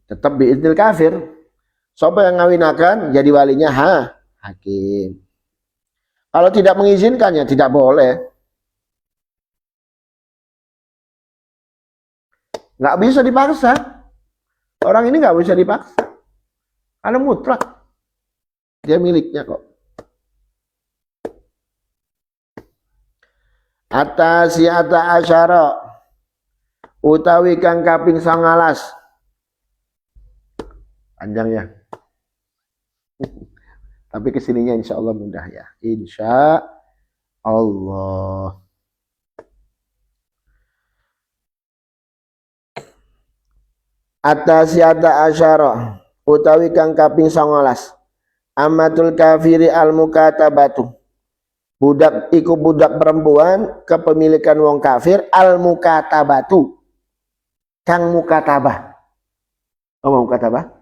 Tetap biiznil kafir. Siapa yang ngawinakan jadi walinya hakim. Kalau tidak mengizinkannya tidak boleh. Nggak bisa dipaksa. Orang ini nggak bisa dipaksa. Karena mutlak. Dia miliknya kok. Atasiata asyara utawi kang kaping 19. Panjang ya. Tapi kesininya insya Allah mudah ya. Insya Allah. Atasiata asyara utawi kang kaping 19. Amatul kafiri al-mukatabatu. Budak iku budak perempuan kepemilikan wong kafir al-mukatabatu. Kang mukatabah. Oh, mukatabah?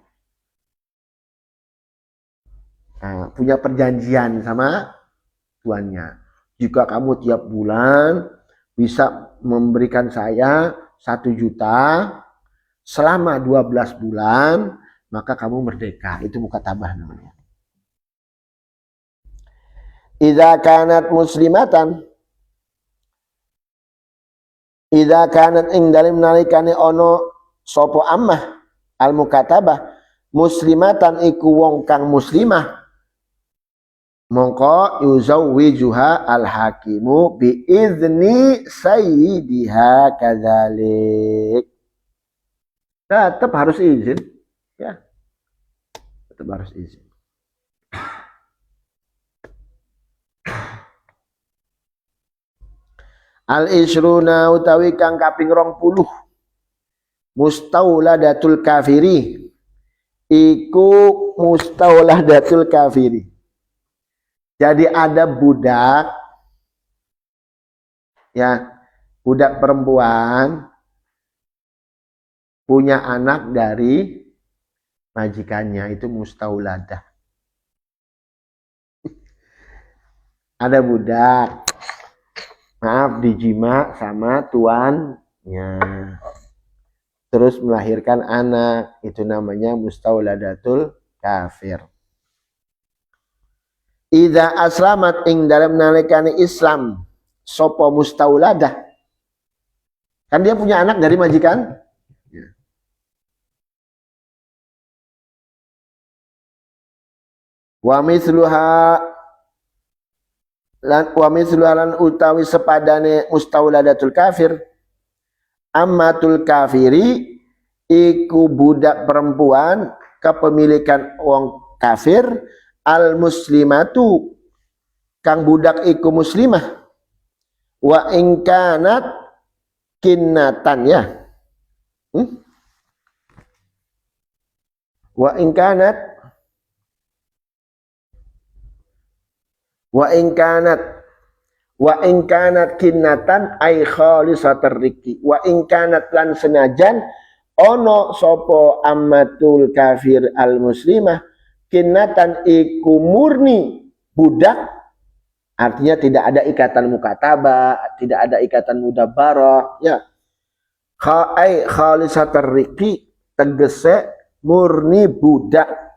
Nah, punya perjanjian sama tuannya. Jika kamu tiap bulan bisa memberikan saya 1 juta selama 12 bulan, maka kamu merdeka. Itu mukatabah namanya. Idza kanat muslimatan, idza kanat ing dalem nalikane ono sapa ammah al mukatabah muslimatan iku wong kang muslimah, mongko yuzawwijuha al hakimu bi izni sayyidiha kadzalik. Tetap harus izin ya, tetap harus izin. Al-isruna utawi kang kaping 20 mustauladatul kafiri iku mustauladatul kafiri. Jadi ada budak ya, budak perempuan punya anak dari majikannya, itu mustauladah. Ada budak, maaf, dijima sama tuannya, terus melahirkan anak, itu namanya mustauladatul kafir. Idza aslamat ing dalam nalikane Islam sapa mustauladah, kan dia punya anak dari majikan ya. Wa misluha utawi sepadane mustauladatul kafir ammatul kafiri iku budak perempuan kepemilikan wong kafir al muslimatu kang budak iku muslimah wa in kanat kinnatan ya. Wa in kanat kinnatan ay khalisatar riki. Wa in kanat lan senajan ono sopo ammatul kafir al muslimah kinnatan iku murni budak, artinya tidak ada ikatan mukatabah, tidak ada ikatan mudabbarah ya. Ay khalisatar riki tegese murni budak.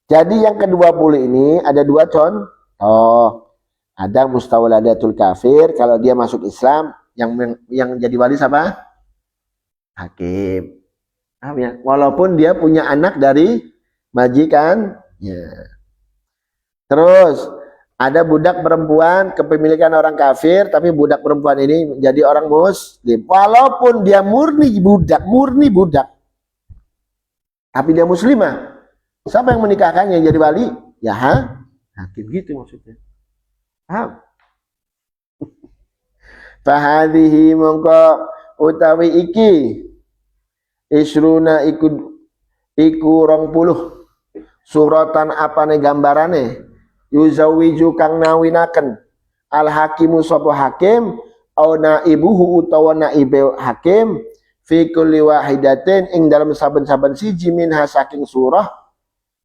Jadi yang ke-20 ini ada 2 contoh. Ada mustauladatul kafir, kalau dia masuk Islam, yang jadi wali siapa? Hakim. Ya. Walaupun dia punya anak dari majikan. Ya. Terus ada budak perempuan kepemilikan orang kafir, tapi budak perempuan ini menjadi orang muslim. Walaupun dia murni budak. Tapi dia muslimah. Siapa yang menikahkannya jadi wali? Ya hakim gitu maksudnya. Paham? Fahadhihi mongko utawi iki isruna iku 20 suratan apane gambarane yuzawiju kang nawinaken al hakimu sapa hakim au naibuhu utawa naibe hakim fi kulli wahidatin ing dalam saben-saben siji minha saking surah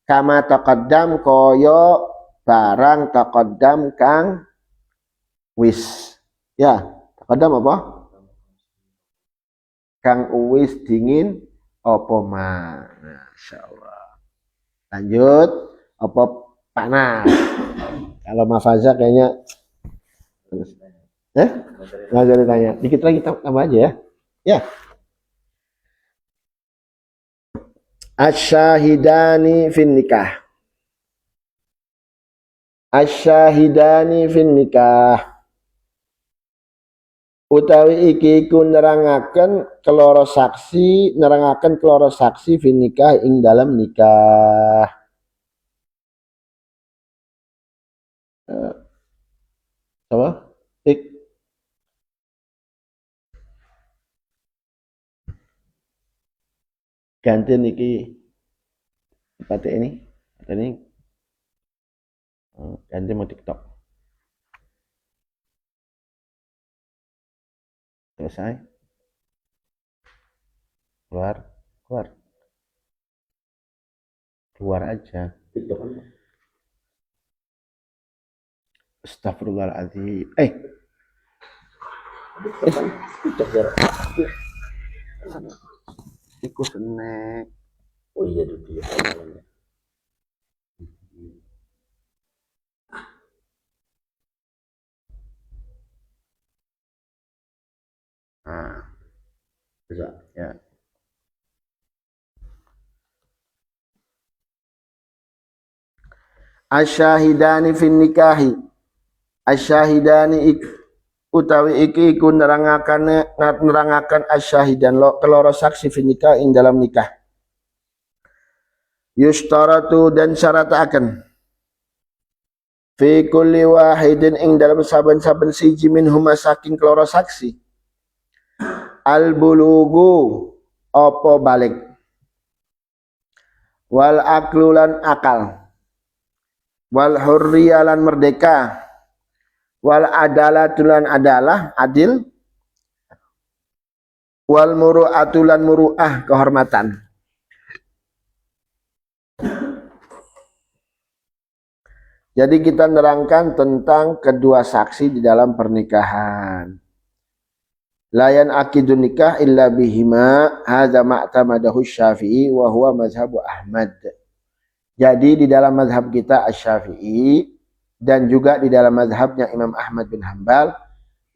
kama taqaddam kaya barang taqaddam kang wis ya taqaddam apa kang wis dingin apa ma masyaallah. Lanjut apa panas kalau Mafaza kayaknya nggak jadi tanya dikit lagi tambah aja ya ya. Asyahidani fin nikah. Asyahidani fin nikah. Utawi iki iku nerangaken keloro saksi, nerangaken keloro saksi fin nikah ing dalam nikah. Apa? Ganti niki pakai ini ganti mau TikTok selesai keluar aja TikTok kan Astagfirullahaladzim TikTok ya ikut snack oh iya dulu ya bisa ya. Asyahidani fin nikahi. Asyahidani utawi iki iku nerangaken asyahidan keloro saksi fin nikah ing dalam nikah. Yustaratu dan syarataken fi kulli wahidin ing dalam saben-saben siji minhum saking keloro saksi. Al bulugu apa balik wal aklulan akal wal hurriyalan merdeka wal adalatulan adalah adil wal muru'atulan muru'ah kehormatan. Jadi kita nerangkan tentang kedua saksi di dalam pernikahan. Layan akidun nikah illa bihima hadza ma'tamadahu Syafi'i wa huwa mazhabu Ahmad. Jadi di dalam mazhab kita Asy-Syafi'i dan juga di dalam mazhabnya Imam Ahmad bin Hanbal,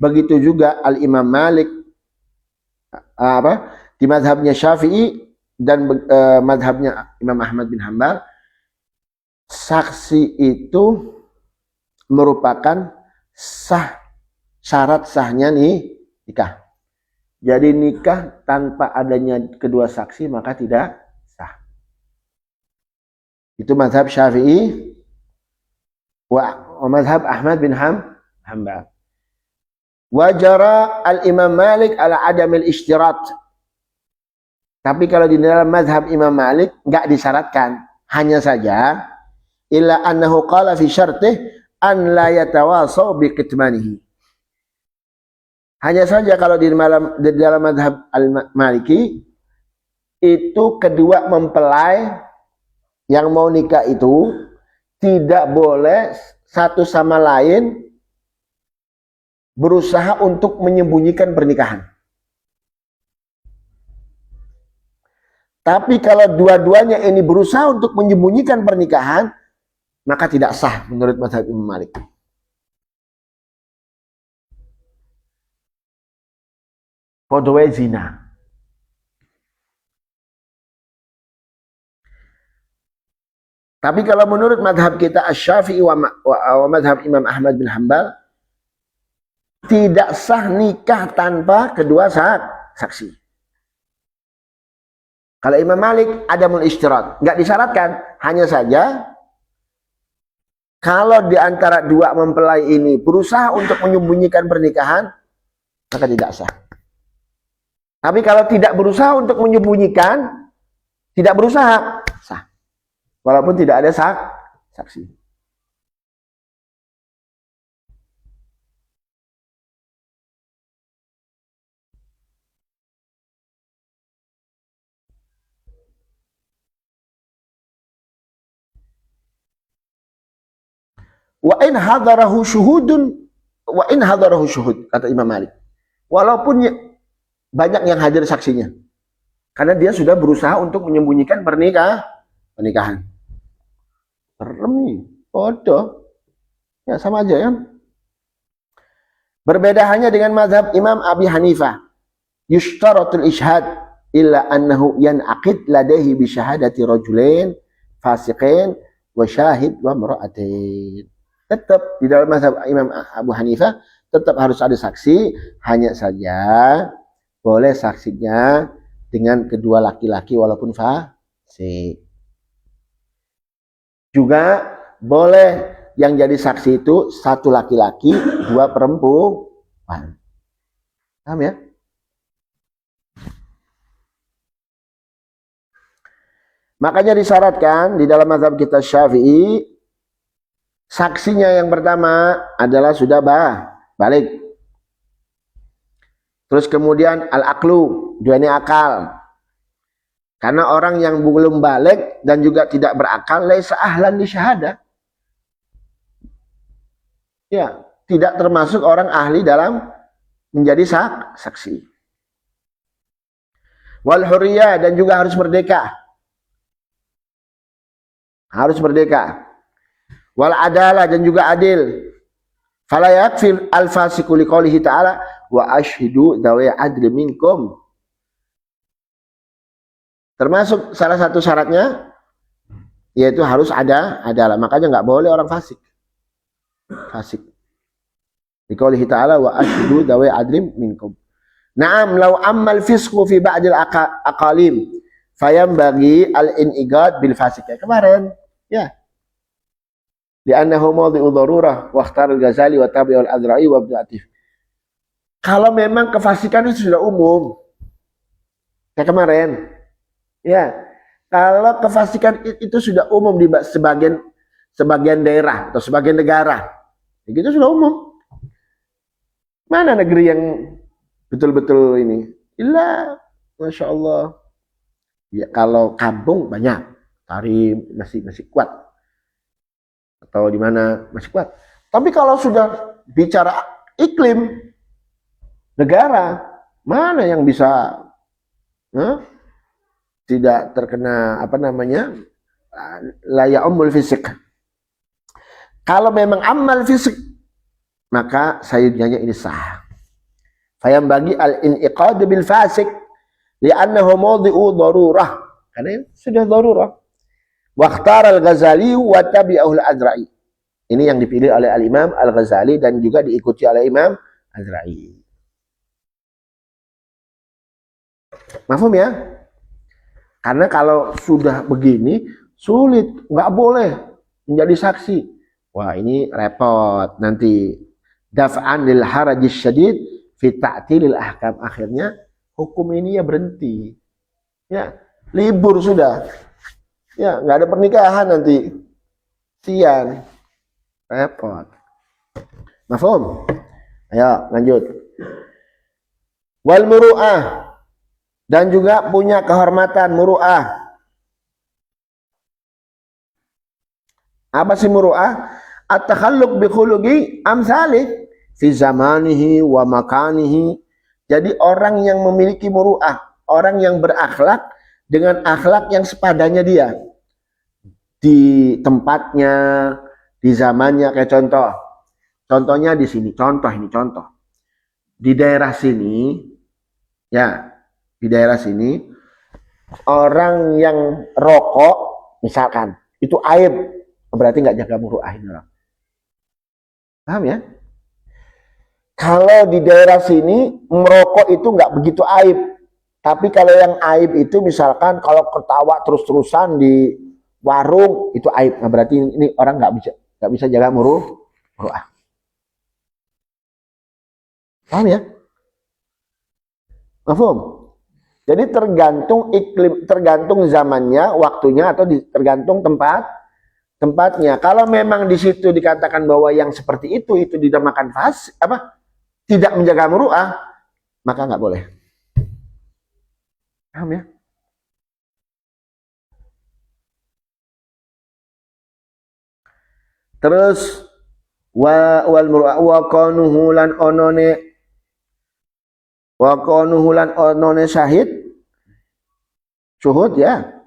begitu juga Al-Imam Malik di mazhabnya Syafi'i dan mazhabnya Imam Ahmad bin Hanbal, saksi itu merupakan sah, syarat sahnya nikah. Jadi nikah tanpa adanya kedua saksi maka tidak sah. Itu mazhab Syafi'i wa mazhab Ahmad bin Hanbal. Wajara al-Imam Malik ala adamil ishtirat. Tapi kalau di dalam mazhab Imam Malik enggak disyaratkan, hanya saja illa annahu qala fi syartih an la yatawasaw bi kitmanihi. Hanya saja kalau di dalam mazhab Al-Maliki itu kedua mempelai yang mau nikah itu tidak boleh satu sama lain berusaha untuk menyembunyikan pernikahan. Tapi kalau dua-duanya ini berusaha untuk menyembunyikan pernikahan, maka tidak sah menurut mazhab Imam Malik. Podowe zina. Tapi kalau menurut madhab kita Asy-Syafi'i wa madhab Imam Ahmad bin Hanbal, tidak sah nikah tanpa kedua saksi. Kalau Imam Malik adamul isyarat, nggak disyaratkan, hanya saja kalau di antara dua mempelai ini berusaha untuk menyembunyikan pernikahan, maka tidak sah. Tapi kalau tidak berusaha untuk menyembunyikan, tidak berusaha, sah. Walaupun tidak ada saksi. Wa in hadarahu syuhud, kata Imam Malik. Walaupun banyak yang hadir saksinya. Karena dia sudah berusaha untuk menyembunyikan pernikahan. Serem, bodoh. Ya sama aja ya. Berbeda hanya dengan mazhab Imam Abi Hanifah. Yushtaratul ishhad illa annahu yanaqid ladaihi bi syahadati rajulain fasiqin wa syahid wa mar'atain. Tetap di dalam mazhab Imam Abu Hanifah tetap harus ada saksi, hanya saja boleh saksinya dengan kedua laki-laki walaupun fasik. Juga boleh yang jadi saksi itu satu laki-laki, dua perempuan. Paham ya? Makanya disyaratkan di dalam mazhab kita Syafi'i, saksinya yang pertama adalah sudah balik. Terus kemudian al-aqlu, dia ini akal. Karena orang yang belum balik dan juga tidak berakal, laisa ahlan li syahadah. Ya, tidak termasuk orang ahli dalam menjadi saksi. Wal hurriyah, dan juga harus merdeka. Harus merdeka. Wal adalah, dan juga adil. Fala yakfir al-fasiqu liqaulihi ta'ala wa ashhidu dawi adli minkum. Termasuk salah satu syaratnya yaitu harus adalah. Makanya nggak boleh orang fasik. Liqaulihi ta'ala wa ashhidu dawi adli minkum. Na'am law ammal fisqu fi ba'dil aqalim fayambaghi al-inigad bil fasik. Kemarin ya. Li'annahu mawdi'u dharurah wa ikhtar al-Ghazali wa tabi'ul Azra'i wa Ibnu Atif. Kalau memang kefasikan itu sudah umum. Kayak kemarin. Ya. Kalau kefasikan itu sudah umum di sebagian daerah atau sebagian negara. Begitu sudah umum. Mana negeri yang betul-betul ini? Illa Masya Allah. Ya, kalau kampung banyak. Tari masih kuat. Atau di mana masih kuat. Tapi kalau sudah bicara iklim negara, mana yang bisa tidak terkena la ya'ummul fisik. Kalau memang amal fisik, maka sayyidinya ini sah. Fayam bagi al-in'iqad bil fasik li'annahu mawdi'u darurah. Karena sudah darurah. Wakhtar al-Ghazali wa tabi'ahul Azra'i. Ini yang dipilih oleh al-Imam al-Ghazali dan juga diikuti oleh Imam Azra'i. Mafhum ya? Karena kalau sudah begini sulit, nggak boleh menjadi saksi. Wah, ini repot nanti. Daf'an lil harajis syadid fi ta'tilil ahkam. Akhirnya hukum ini ya berhenti. Ya, libur sudah. Ya, nggak ada pernikahan nanti. Sian. Repot. Mafhum? Ayo, lanjut. Wal muru'ah. Dan juga punya kehormatan muru'ah. Apa sih muru'ah? At-takhalluq bi khuluqi amsalih fi zamanihi wa makanihi. Jadi orang yang memiliki muru'ah, orang yang berakhlak dengan akhlak yang sepadannya dia di tempatnya, di zamannya. Kayak contohnya di sini, contoh di daerah sini ya, di daerah sini orang yang rokok misalkan itu aib, berarti nggak jaga muru'ah ini orang. Paham ya? Kalau di daerah sini merokok itu nggak begitu aib, Tapi kalau yang aib itu misalkan kalau ketawa terus-terusan di warung itu aib. Nah, berarti ini orang nggak bisa jaga muruah. Paham ya? Paham? Jadi tergantung iklim, tergantung zamannya, waktunya, atau tergantung tempatnya. Kalau memang di situ dikatakan bahwa yang seperti itu dinamakan tidak menjaga muruah, maka nggak boleh. Paham ya? Terus wal muruah wa qanuhulan onone syahid syuhud ya.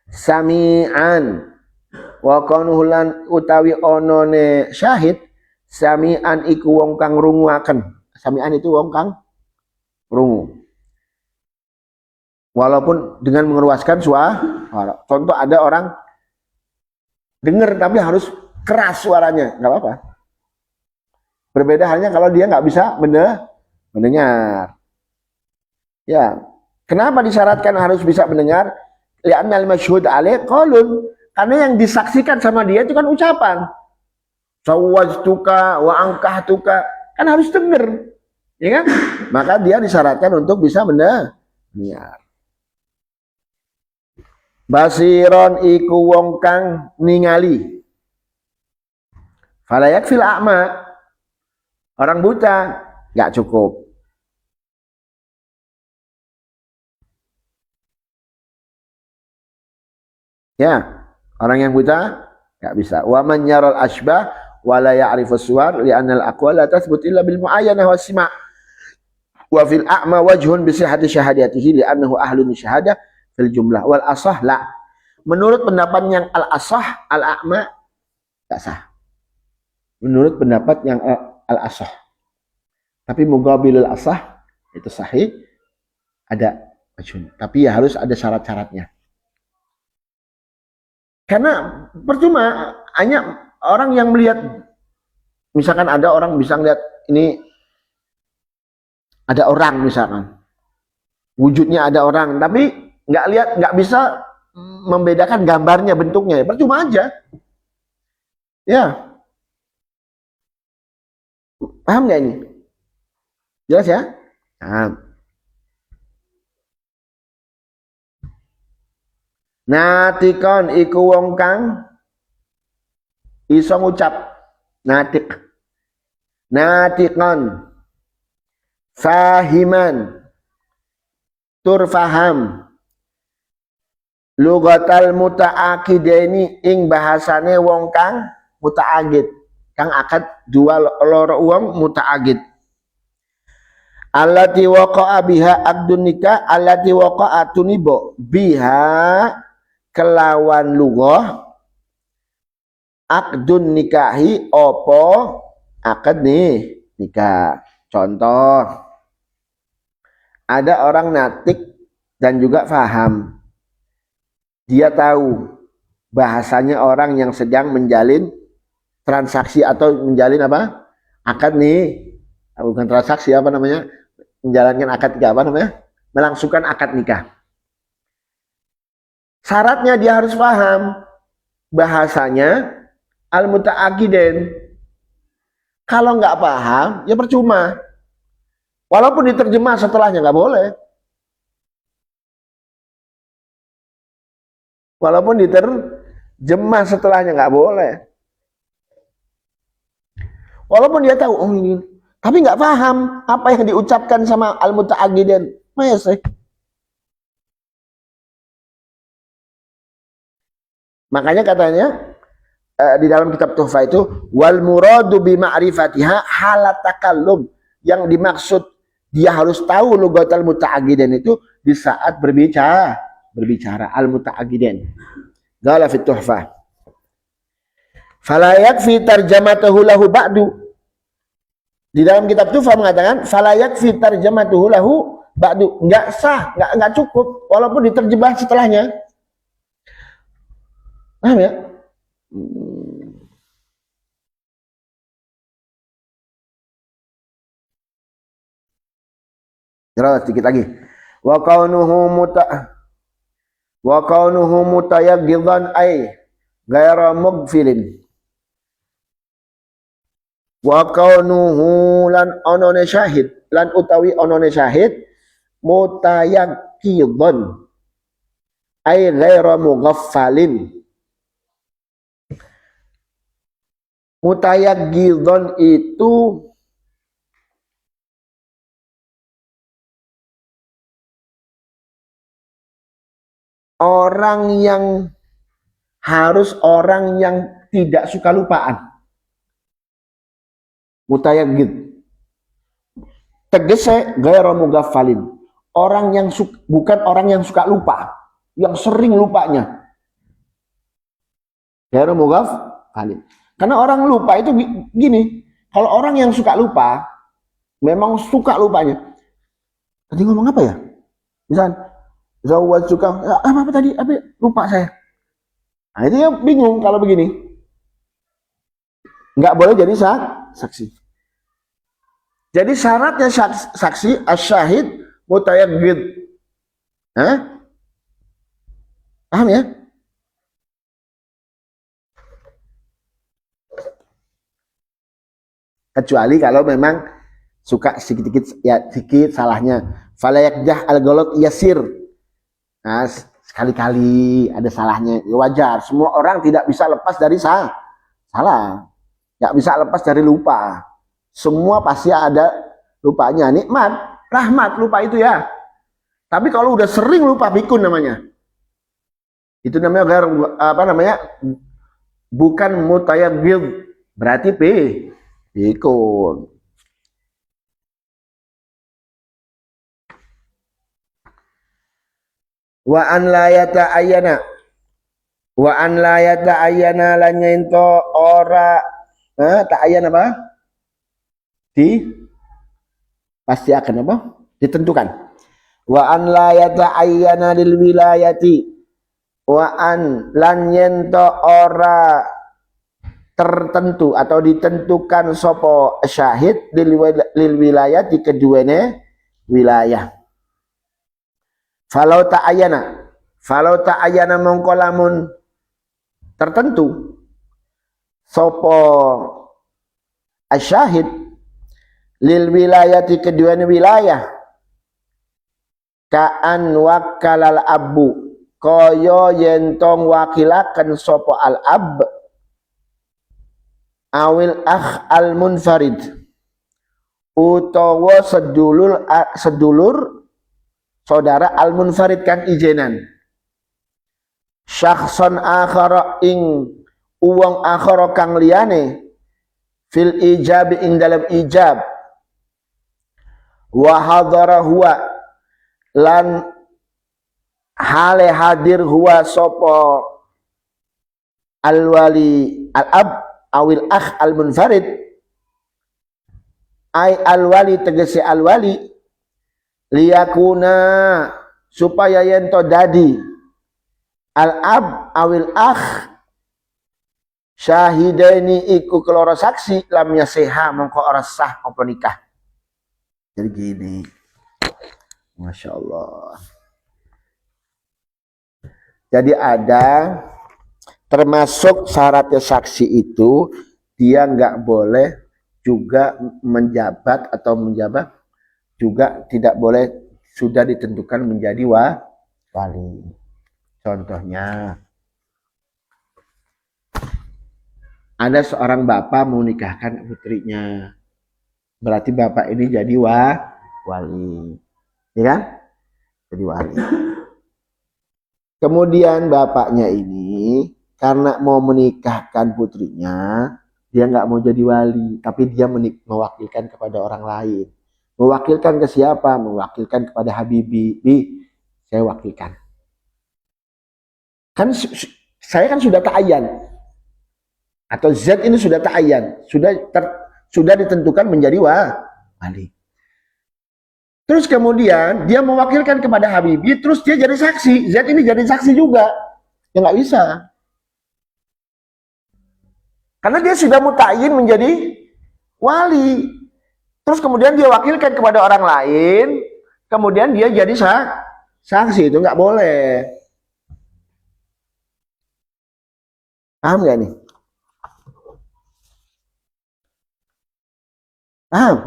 Sami'an wa qanuhulan utawi onone syahid sami'an iku wong kang runguaken. Sami'an itu wong kang rungu. Walaupun dengan mengeruaskan suara. Contoh ada orang dengar tapi harus keras suaranya, nggak apa-apa. Berbeda halnya kalau dia nggak bisa mendengar. Ya, kenapa disyaratkan harus bisa mendengar? Li'annal masyhud alaih qaulun. Karena yang disaksikan sama dia itu kan ucapan. Sawwajtuka wa angkahtuka, kan harus dengar. Ya kan? Maka dia disyaratkan untuk bisa mendengar. Basiron iku wong kang ningali. Falayak fil a'ma. Orang buta nggak cukup. Ya, orang yang buta nggak bisa. Wa man yaral asbah wa la ya'rifu suwar li'anna al-aqwal la tathbut illa bil mu'ayyanah was sima'. Wa fil a'ma wajhun bi sihhati syahadatihi li'annahu ahlun syahadah fil jumlah wal asah la. Menurut pendapat yang al asah al a'ma tak sah. Menurut pendapat yang al asah. Tapi muqabilul asah itu sahih, ada wajhun. Tapi ya harus ada syarat-syaratnya. Karena percuma hanya orang yang melihat, misalkan ada orang bisa melihat ini ada orang misalkan, wujudnya ada orang, tapi nggak bisa membedakan gambarnya, bentuknya, ya percuma aja. Ya, paham nggak ini? Jelas ya? Nah. Natikon iku wong kang iso ngucap. Natikon fahiman tur faham lugatal muta'aqidaini ing bahasane wong kang muta'aqid, kang akad dua loro wong muta'aqid. Allati waqa'a biha aqdun nikah, allati waqa'a tunibo biha kelawan lughah aqdun nikahi opo akad nikah. Contoh, ada orang natik dan juga faham. Dia tahu bahasanya orang yang sedang menjalin transaksi atau menjalin apa? Akad bukan transaksi, apa namanya? Menjalankan akad nikah, apa namanya? Melangsungkan akad nikah. Syaratnya dia harus paham bahasanya al-muta'aqidain. Kalau nggak paham, ya percuma. Walaupun diterjemah setelahnya nggak boleh. Walaupun diterjemah setelahnya nggak boleh. Walaupun dia tahu, oh ini, tapi nggak paham apa yang diucapkan sama al-muta'aqidain. Masih. Makanya katanya di dalam kitab Tuhfah itu wal muradu bi ma'rifatiha halat takallum, yang dimaksud dia harus tahu lugatal muta'aqidain itu di saat berbicara al muta'aqidain. Qala fi Tuhfah fala yakfi tarjamatuhu lahu ba'du. Di dalam kitab Tuhfah mengatakan fala yakfi tarjamatuhu lahu ba'du, enggak sah, enggak cukup walaupun diterjemah setelahnya. Paham ya? Terus sedikit lagi. Wa kaunuhu mutayaggidan ay ghaira mughfilin. Wa kaunuhu lan onone syahid, lan utawi onone syahid mutayaggidan ay ghaira mughaffalin. Mutayaggidon itu orang yang tidak suka lupaan. Mutayaggid. Tegese ghairu mughaffalin. Bukan orang yang suka lupa, yang sering lupanya. Ghairu mughaffalin. Karena orang lupa itu gini, kalau orang yang suka lupa, memang suka lupanya. Tadi ngomong apa ya? Misal, zawat suka, apa tadi? Apa? Lupa saya. Nah itu ya bingung kalau begini. Nggak boleh jadi saksi. Jadi syaratnya saksi asyahid mutayaggid. Paham ya? Kecuali kalau memang suka sedikit ya sedikit salahnya. Fala yakdah al-ghalat yasir. Nah, sekali-kali ada salahnya, ya wajar. Semua orang tidak bisa lepas dari salah. Nggak bisa lepas dari lupa. Semua pasti ada lupanya. Nikmat, rahmat lupa itu ya. Tapi kalau udah sering lupa, pikun namanya. Itu namanya bukan mutayaggid, berarti pikun. Wa an la yata'ayyana lan ento ora ta'ayyan apa? Pasti akan apa? Ditentukan. Wa an la yata'ayyana lil wilayati wa an lan ento ora tertentu atau ditentukan sopo syahid lil wilayati keduanya wilayah. Falau ta'ayana mongko lamun tertentu sopo asyahid lil wilayati keduanya wilayah ka'an wakalal abu kaya yentong wakilakan sopo al ab awil akh al munfarid utawa sedulur saudara al-munfarid kang ijenan syakhson akhara ing uwong akhara kang liyane fil ijab ing dalam ijab wa hadara huwa lan hale hadir huwa sopo al-wali al-ab awil akh al-munfarid ay al-wali tegese al-wali liyakuna supaya yento dadi al-ab awil akh syahidaini iku keloro saksi lam yaseha mongko ora sah apa nikah. Jadi gini, Masya Allah. Jadi ada termasuk syaratnya saksi itu dia nggak boleh juga menjabat atau menjabat juga tidak boleh sudah ditentukan menjadi wali. Contohnya, ada seorang bapak mau nikahkan putrinya, berarti bapak ini jadi wali, ya kan? Jadi wali. Kemudian bapaknya ini karena mau menikahkan putrinya, dia nggak mau jadi wali, tapi dia mewakilkan kepada orang lain. Mewakilkan ke siapa? Mewakilkan kepada Habibi. Saya wakilkan. Kan saya kan sudah ta'ayyan. Atau Z ini sudah ta'ayyan. Sudah ditentukan menjadi wali. Terus kemudian dia mewakilkan kepada Habibi, terus dia jadi saksi. Z ini jadi saksi juga. Ya nggak bisa. Karena dia sudah muta'ayyin menjadi wali. Terus kemudian dia wakilkan kepada orang lain, kemudian dia jadi saksi, itu nggak boleh. Paham nggak nih? Paham?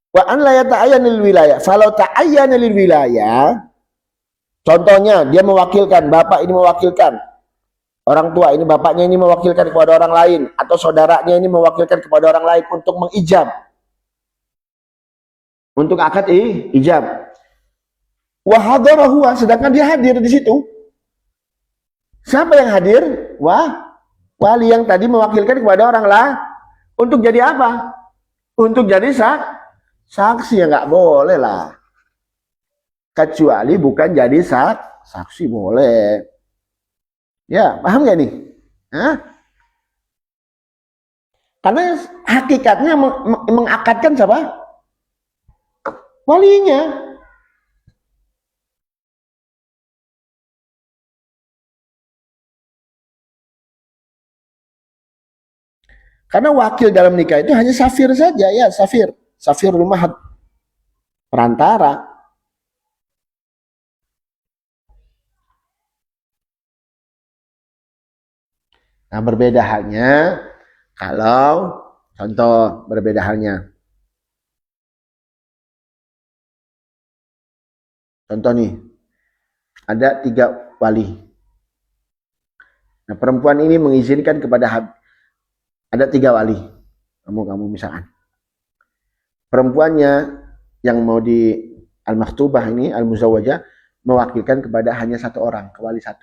Wa an la yata'ayyana lil wilayah. Falau ta'ayyana lil wilayah, contohnya dia mewakilkan, bapak ini mewakilkan orang tua, ini bapaknya ini mewakilkan kepada orang lain, atau saudaranya ini mewakilkan kepada orang lain untuk mengijab, untuk akad ijab. Wa hadarahu, sedangkan dia hadir di situ. Siapa yang hadir? Wali yang tadi mewakilkan kepada orang lain untuk jadi apa? Untuk jadi saksi, ya nggak boleh lah. Kecuali bukan jadi saksi boleh. Ya, paham nggak nih? Hah? Karena hakikatnya mengakadkan siapa? Walinya. Karena wakil dalam nikah itu hanya safir saja, ya, safirul mahad, perantara. Nah, berbeda halnya kalau contoh, berbeda halnya. Contoh nih, ada 3 wali. Nah, perempuan ini mengizinkan kepada ada 3 wali. Kamu misalkan. Perempuannya yang mau di al-makhtubah ini, al-muzawwajah, mewakilkan kepada hanya 1 orang, ke wali 1.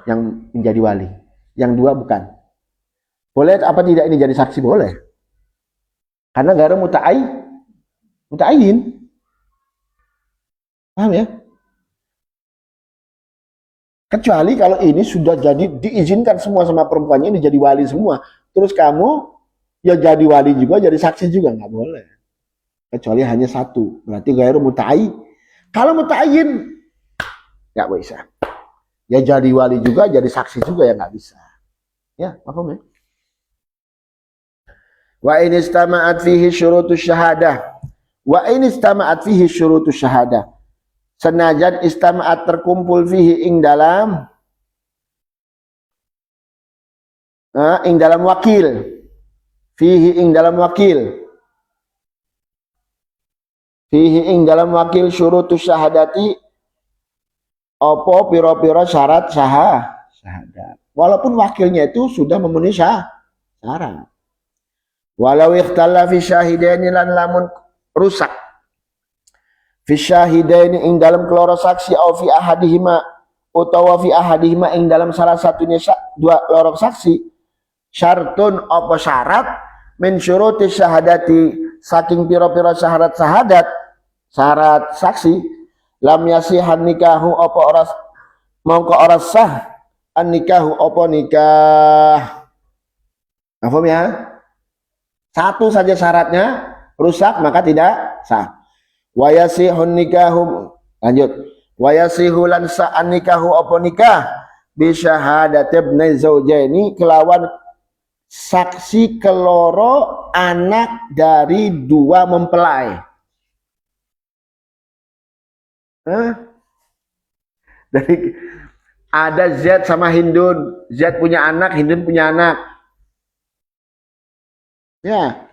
Yang menjadi wali. Yang 2 bukan. Boleh apa tidak ini jadi saksi? Boleh. Karena gara muta'ayyin. Paham ya? Kecuali kalau ini sudah jadi diizinkan semua sama perempuannya, ini jadi wali semua. Terus kamu ya jadi wali juga, jadi saksi juga, nggak boleh. Kecuali hanya 1. Berarti gairu muta'ayyin. Kalau muta'ayyin nggak bisa. Ya jadi wali juga, jadi saksi juga, ya nggak bisa. Ya, paham ya? Wa in istama'at fihi syurutus syahadah. Wa in istama'at fihi syurutus syahadah. Senajan istama'at terkumpul fihi ing dalam wakil. Fihi ing dalam wakil. Fihi ing dalam wakil syurutus syahadati, opo piro-piro syarat syahadat. Walaupun wakilnya itu sudah memenuhi syarat. Walau ikhtalla fi syahidaini lan lamun rusak. Fi syahidaini ing dalam keloro saksi, au fi ahadihima utawa fi ahadihima ing dalam salah satunya 2 loro saksi. Syartun opo syarat min syuruti syahadati, saking piro-piro syarat saksi. Lam yasihan nikahu opo oras mongko oras sah an nikahu opo nikah. Paham ya? 1 saja syaratnya rusak maka tidak sah. Wa yasihun nikahu, lanjut. Wa yasihu lan sa'an nikahu opo nikah bi syahadati ibnai zaujaini, kelawan saksi keloro anak dari 2 mempelai. Dari ada Z sama Hindun, Z punya anak, Hindun punya anak. Ya.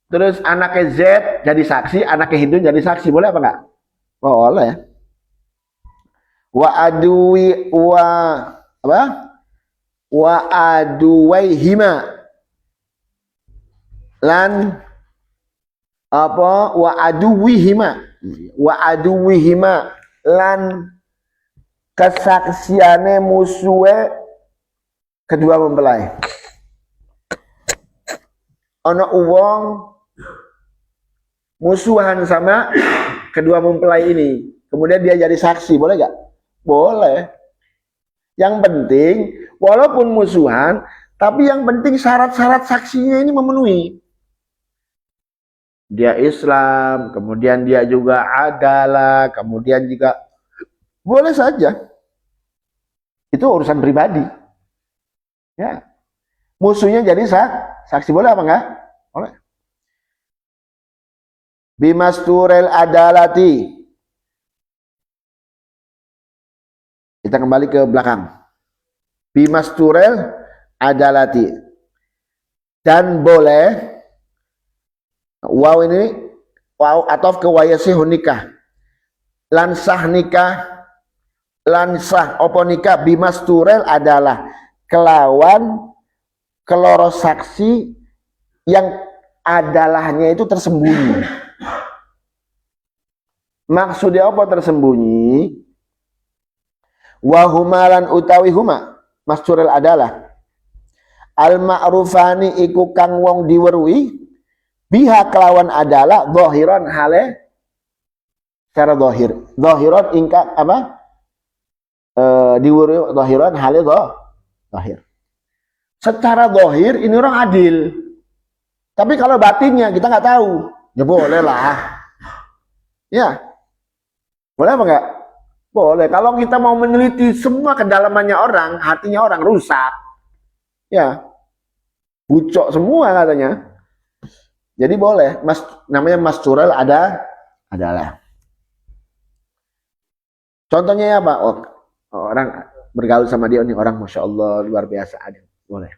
Terus anaknya Z jadi saksi, anaknya Hindun jadi saksi, boleh apa enggak? Boleh. Wa aduwi wa apa? Wa aduwaihima lan apa? Wa aduwihima lan kesaksiane musuhe kedua mempelai. Ono uang musuhan sama kedua mempelai ini, kemudian dia jadi saksi, boleh gak? Boleh. Yang penting walaupun musuhan, tapi yang penting syarat-syarat saksinya ini memenuhi. Dia Islam, kemudian dia juga adalah, kemudian juga boleh saja. Itu urusan pribadi. Ya. musuhnya jadi saksi, boleh apa enggak? Boleh. Bimasturil adalati. Kita kembali ke belakang. Bimasturil adalati. Dan boleh waw ini waw atau ke wayasihu nikah. Lansah nikah, lansah opo nikah bimasturil adalah kelawan keloro saksi yang adalahnya itu tersembunyi. Maksudnya apa tersembunyi? Wahumalan utawi huma masturil adalah al ma'rufani iku kang wong diweruhi biha kelawan adalah zahiran hale secara zahir. Zahiran ingkang apa? Diweruhi zahiran hale zahir. Secara zahir ini orang adil. Tapi kalau batinnya kita nggak tahu. Ya boleh lah. Ya. Boleh apa enggak? Boleh. Kalau kita mau meneliti semua kedalamannya orang, hatinya orang rusak. Ya. Bucok semua katanya. Jadi boleh. Namanya mastural adalah. Contohnya apa? Oh, orang bergaul sama dia, ini orang Masya Allah luar biasa adil. Boleh.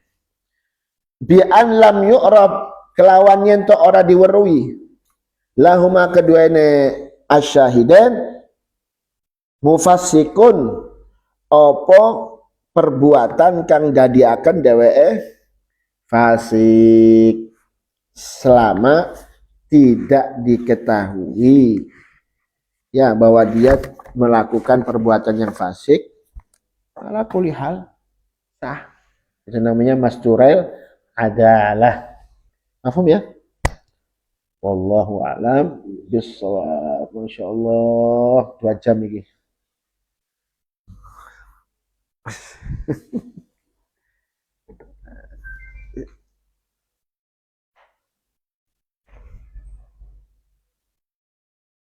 Bi'an lam yu'rab kelawan yen to ora diweruhi lahuma keduane asyahidan mufassikun opo perbuatan kang dadiaken dheweke fasik selama tidak diketahui ya bahwa dia melakukan perbuatan yang fasik ala kulli hal sah. Itu namanya masturil adalah. Paham ya? Wallahu a'lam bishawab. Masyaallah 2 jam ini.